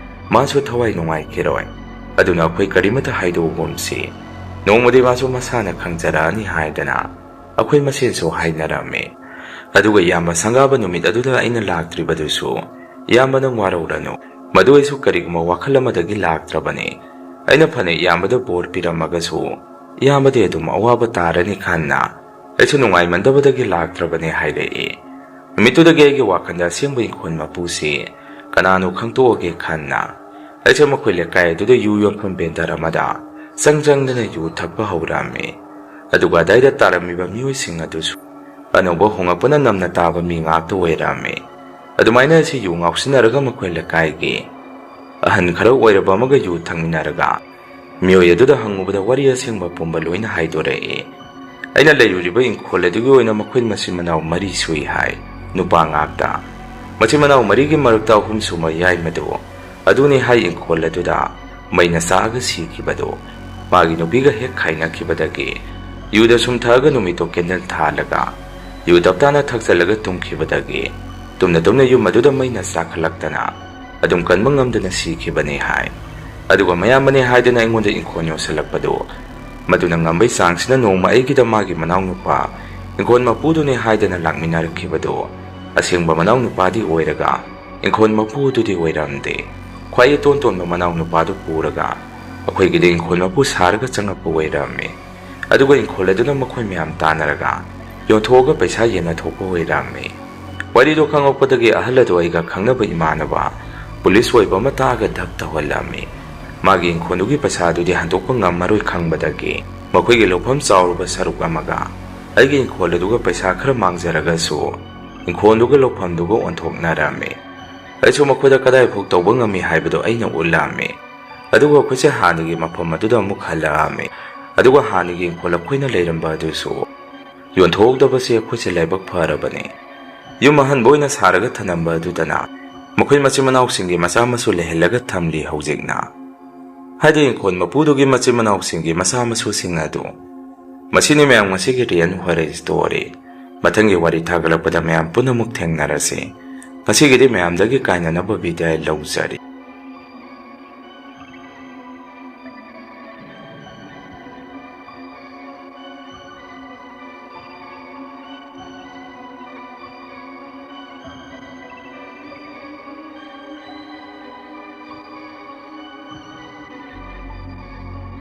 [SPEAKER 2] ꯃꯥꯁꯨ ꯊꯋꯥꯏ ꯅꯨꯡꯉꯥꯏꯈꯤꯔꯣꯏ, ꯑꯗꯨꯅ ꯑꯩꯈꯣꯏ ꯀꯔꯤꯃꯠꯇ ꯍꯥꯏꯗꯣꯛꯎꯒꯨꯝꯁꯤ, ꯅꯣꯡꯃꯗꯤ ꯃꯥꯁꯨ ꯃꯁꯥꯅ ꯈꯪꯖꯔꯛꯑꯅꯤ ꯍꯥꯏꯗꯅ ꯑꯩꯈꯣই ꯃꯁꯦꯟꯁꯨ ꯍꯥꯏꯅꯔꯝꯃꯤ꯫ ꯑꯗꯨꯒ ꯏꯌꯥꯝꯕ ꯁꯪꯒꯥꯕ ꯅꯨꯃꯤꯠ ꯑꯗꯨꯗ ꯑꯩꯅ ꯂꯥꯛꯇ꯭ꯔꯤꯕꯗꯨꯁꯨ ꯏꯌꯥꯝꯕ ꯅꯪ ꯋꯥꯔꯧꯔꯅꯨ, ꯃꯗꯨ ꯑꯩꯁꯨ ꯀꯔꯤꯒꯨꯝꯕ ꯋꯥꯈꯜ ꯑꯃꯗꯒꯤ ꯂꯥꯛꯇ꯭ꯔꯕꯅꯤ꯫ ꯑꯩꯅ ꯐꯅ ꯏꯌꯥꯝꯕꯗ ꯕꯣꯔ ꯄꯤꯔꯝꯃꯒꯁꯨ ꯏꯌꯥꯝꯕꯗꯤ ꯑꯗꯨꯝ ꯑꯋꯥꯕ ꯇꯥꯔꯅꯤ ꯈꯟꯅ ꯑꯩꯁꯨ ꯅꯨꯡꯉꯥꯏꯃꯟꯗꯕꯗꯒꯤ ꯂꯥꯛꯇ꯭ꯔꯕꯅꯤ ꯍꯥꯏꯔꯛꯏ꯫ ꯅꯨꯃꯤꯠꯇꯨꯗꯒꯤ ꯑꯩꯒꯤ ꯋꯥꯈꯜꯗ ꯑꯁꯦꯡꯕ ꯏꯪꯈꯣꯜ ꯃꯄꯨꯁꯤ ꯀꯅꯥꯅꯣ ꯈꯪꯇꯣꯛꯑꯒꯦ ꯈꯟꯅ ꯑꯩꯁꯨ ꯃꯈꯣꯏ ꯂꯩꯀꯥꯏ ꯑꯗꯨꯗ ꯌꯨ ꯌꯣꯟꯐꯝ ꯕꯦꯟꯗꯔ ꯑꯃꯗ ꯆꯪꯗꯅ ꯌꯨ ꯊꯛꯄ ꯍꯧꯔꯝꯃꯤ꯫ ꯑꯗꯨꯒ ꯑꯗꯥꯏꯗ ꯇꯥꯔꯝꯃꯤꯕ ꯃꯤꯑꯣꯏꯁꯤꯡ ꯑꯗꯨꯁꯨ ꯑꯅꯧꯕ ꯍꯣꯡꯉꯛꯄꯅ ꯅꯝꯅ ꯇꯥꯕ ꯃꯤ ꯉꯥꯛꯇ ꯑꯣꯏꯔꯝꯃꯤ꯫ ꯑꯗꯨꯃꯥꯏꯅ ꯑꯩꯁꯤ ꯌꯨ ꯉꯥꯎꯁꯤꯟꯅꯔꯒ ꯃꯈꯣꯏ ꯂꯩꯀꯥꯏꯒꯤ ꯑꯍꯟ ꯈꯔ ꯑꯣꯏꯔꯕ ꯑꯃꯒ ꯌꯨ ꯊꯛꯃꯤꯟꯅꯔꯒ ꯃꯤꯑꯣꯏ ꯑꯗꯨꯗ ꯍꯪꯉꯨꯕꯗ ꯋꯥꯔꯤ ꯑꯁꯦꯡꯕ ꯄꯨꯝꯕ ꯂꯣꯏꯅ ꯍꯥꯏꯗꯣꯔꯛꯏ꯫ ꯑꯩꯅ ꯂꯩꯔꯨꯔꯤꯕ ꯏꯪꯈꯣꯜ ꯑꯗꯨꯒꯤ ꯑꯣꯏꯅ ꯃꯈꯣꯏ ꯃꯆꯤꯟ ꯃꯅꯥꯎ 4 ꯁꯨꯏ ꯍꯥꯏ, ꯅꯨꯄꯥ ꯉꯥꯛꯇ꯫ ꯃꯆꯤꯟ ꯃꯅꯥꯎ 4ꯒꯤ ꯃꯔꯛꯇ 3 ꯁꯨꯕ ꯌꯥꯏꯃꯗꯨ ꯑꯗꯨꯅꯤ ꯍꯥꯏ ꯏꯪꯈꯣꯜ ꯑꯗꯨꯗ ꯃꯩꯅ ꯆꯥꯛꯑꯒ ꯁꯤꯈꯤꯕꯗꯨ꯫ ꯃꯥꯒꯤ ꯅꯨꯄꯤꯒ ꯍꯦꯛ ꯈꯥꯏꯅꯈꯤꯕꯗꯒꯤ ꯌꯨꯗ ꯁꯨꯝ ꯊꯛꯑꯒ ꯅꯨꯃꯤꯠꯇꯣ ꯀꯦꯟꯗꯜ ꯊꯥꯜꯂꯒ ꯌꯨ ꯇꯞꯇꯥꯅ ꯊꯛꯆꯜꯂꯒ ꯇꯨꯝꯈꯤꯕꯗꯒꯤ ꯇꯨꯝꯅ ꯌꯨꯝ ꯑꯗꯨꯗ ꯃꯩꯅ ꯆꯥꯛꯈꯠꯂꯛꯇꯅ ꯑꯗꯨꯝ ꯀꯟꯕ ꯉꯝꯗꯅ ꯁꯤꯈꯤꯕꯅꯤ ꯍꯥꯏ꯫ ꯑꯗꯨꯒ ꯃꯌꯥꯝꯕꯅꯤ ꯍꯥꯏꯗꯅ ꯑꯩꯉꯣꯟꯗ ꯏꯪꯈꯣꯜ ꯌꯣꯟꯁꯤꯜꯂꯛꯄꯗꯨ, ꯃꯗꯨꯅ ꯉꯝꯕꯩ ꯆꯥꯡꯁꯤꯅ ꯅꯣꯡꯃ ꯑꯩꯒꯤꯗ ꯃꯥꯒꯤ ꯃꯅꯥꯎꯅꯨꯄꯥ ꯏꯪꯈꯣꯜ ꯃꯄꯨꯗꯨꯅꯤ ꯍꯥꯏꯗꯅ ꯂꯥꯛꯃꯤꯟꯅꯔꯛꯈꯤꯕꯗꯨ ꯑꯁꯦꯡꯕ ꯃꯅꯥꯎꯅꯨꯄꯥꯗꯤ ꯑꯣꯏꯔꯒ ꯏꯪꯈꯣꯜ ꯃꯄꯨꯗꯨꯗꯤ ꯑꯣꯏꯔꯝꯗꯦ꯫ ꯈ꯭ꯋꯥꯏ ꯏꯇꯣꯟ ꯇꯣꯟꯕ ꯃꯅꯥꯎꯅꯨꯄꯥꯗꯨ ꯄꯨꯔꯒ ꯑꯩꯈꯣꯏꯒꯤꯗ ꯏꯪꯈꯣꯜ ꯃꯄꯨ ꯁꯥꯔꯒ ꯆꯪꯉꯛꯄ ꯑꯣꯏꯔꯝꯃꯤ꯫ ꯑꯗꯨꯒ ꯏꯪꯈꯣꯜ ꯑꯗꯨꯅ ꯃꯈꯣꯏ ꯃꯌꯥꯝ ꯇꯥꯟꯅꯔꯒ ꯌꯣꯟꯊꯣꯛꯑꯒ ꯄꯩꯁꯥ ꯌꯦꯟꯅꯊꯣꯛꯄ ꯑꯣꯏꯔꯝꯃꯤ꯫ ꯋꯥꯔꯤꯗꯣ ꯈꯪꯉꯛꯄꯗꯒꯤ ꯑꯍꯜ ꯑꯗꯨ ꯑꯩꯒ ꯈꯪꯅꯕ ꯏꯃꯥꯟꯅꯕ ꯄꯨꯂꯤꯁ ꯑꯣꯏꯕ ꯑꯃ ꯇꯥꯛꯑꯒ ꯙꯞ ꯇꯧꯍꯜꯂꯝꯃꯤ꯫ ꯃꯥꯒꯤ ꯏꯪꯈꯣꯜꯗꯨꯒꯤ ꯄꯩꯁꯥꯗꯨꯗꯤ ꯍꯟꯗꯣꯛꯄ ꯉꯝꯃꯔꯣꯏ ꯈꯪꯕꯗꯒꯤ ꯃꯈꯣꯏꯒꯤ ꯂꯧꯐꯝ ꯆꯥꯎꯔꯕ ꯁꯔꯨꯛ ꯑꯃꯒ ꯑꯩꯒꯤ ꯏꯪꯈꯣꯜ ꯑꯗꯨꯒ ꯄꯩꯁꯥ ꯈꯔ ꯃꯥꯡꯖꯔꯒꯁꯨ ꯏꯪꯈꯣꯜꯗꯨꯒ ꯂꯧꯐꯝꯗꯨꯒ ꯑꯣꯟꯊꯣꯛꯅꯔꯝꯃꯤ꯫ ꯑꯩꯁꯨ ꯃꯈꯣꯏꯗ ꯀꯗꯥꯏꯐꯥꯎ ꯇꯧꯕ ꯉꯝꯃꯤ ꯍꯥꯏꯕꯗꯨ ꯑꯩꯅ ꯎꯠꯂꯝꯃꯤ꯫ ꯑꯗꯨꯒ ꯑꯩꯈꯣꯏꯁꯦ ꯍꯥꯟꯅꯒꯤ ꯃꯐꯝ ꯑꯗꯨꯗ ꯑꯃꯨꯛ ꯍꯜꯂꯛꯑꯝꯃꯤ꯫ ꯑꯗꯨꯒ ꯍꯥꯟꯅꯒꯤ ꯏꯪꯈꯣꯜ ꯑꯩꯈꯣꯏꯅ ꯂꯩꯔꯝꯕ ꯑꯗꯨꯁꯨ ꯌꯣꯟꯊꯣꯛꯍꯧꯗꯕꯁꯤ ꯑꯩꯈꯣꯏꯁꯦ ꯂꯥꯏꯕꯛ ꯐꯔꯕꯅꯤ꯫ ꯌꯨꯝ ꯑꯍꯟꯕ ꯑꯣꯏꯅ ꯁꯥꯔꯒ ꯊꯅꯝꯕ ꯑꯗꯨꯗꯅ ꯃꯈꯣꯏ ꯃꯆꯤꯟ ꯃꯅꯥꯎꯁꯤꯡꯒꯤ ꯃꯆꯥ ꯃꯁꯨ ꯂꯩꯍꯜꯂꯒ ꯊꯝꯂꯤ ꯍꯧꯖꯤꯛꯅ꯫ ꯍꯥꯏꯗꯤ ꯏꯪꯈꯣꯜ ꯃꯄꯨꯗꯨꯒꯤ ꯃꯆꯤꯟ ꯃꯅꯥꯎꯁꯤꯡꯒꯤ ꯃꯆꯥ ꯃꯁꯨꯁꯤꯡ ꯑꯗꯨ꯫ ꯃꯁꯤꯅꯤ ꯃꯌꯥꯝ ꯉꯁꯤꯒꯤ ꯔꯤꯌꯟ ꯍꯣꯔꯔ ꯁ꯭ꯇꯣꯔꯤ꯫ ꯃꯊꯪꯒꯤ ꯋꯥꯔꯤ ꯊꯥꯒꯠꯂꯛꯄꯗ ꯃꯌꯥꯝ ꯄꯨꯟꯅ ꯑꯃꯨꯛ ꯊꯦꯡꯅꯔꯁꯤ꯫ ꯉꯁꯤꯒꯤꯗꯤ ꯃꯌꯥꯝꯗꯒꯤ ꯀꯥꯏꯅꯅꯕ ꯕꯤꯗꯥꯏ ꯂꯧꯖꯔꯤ꯫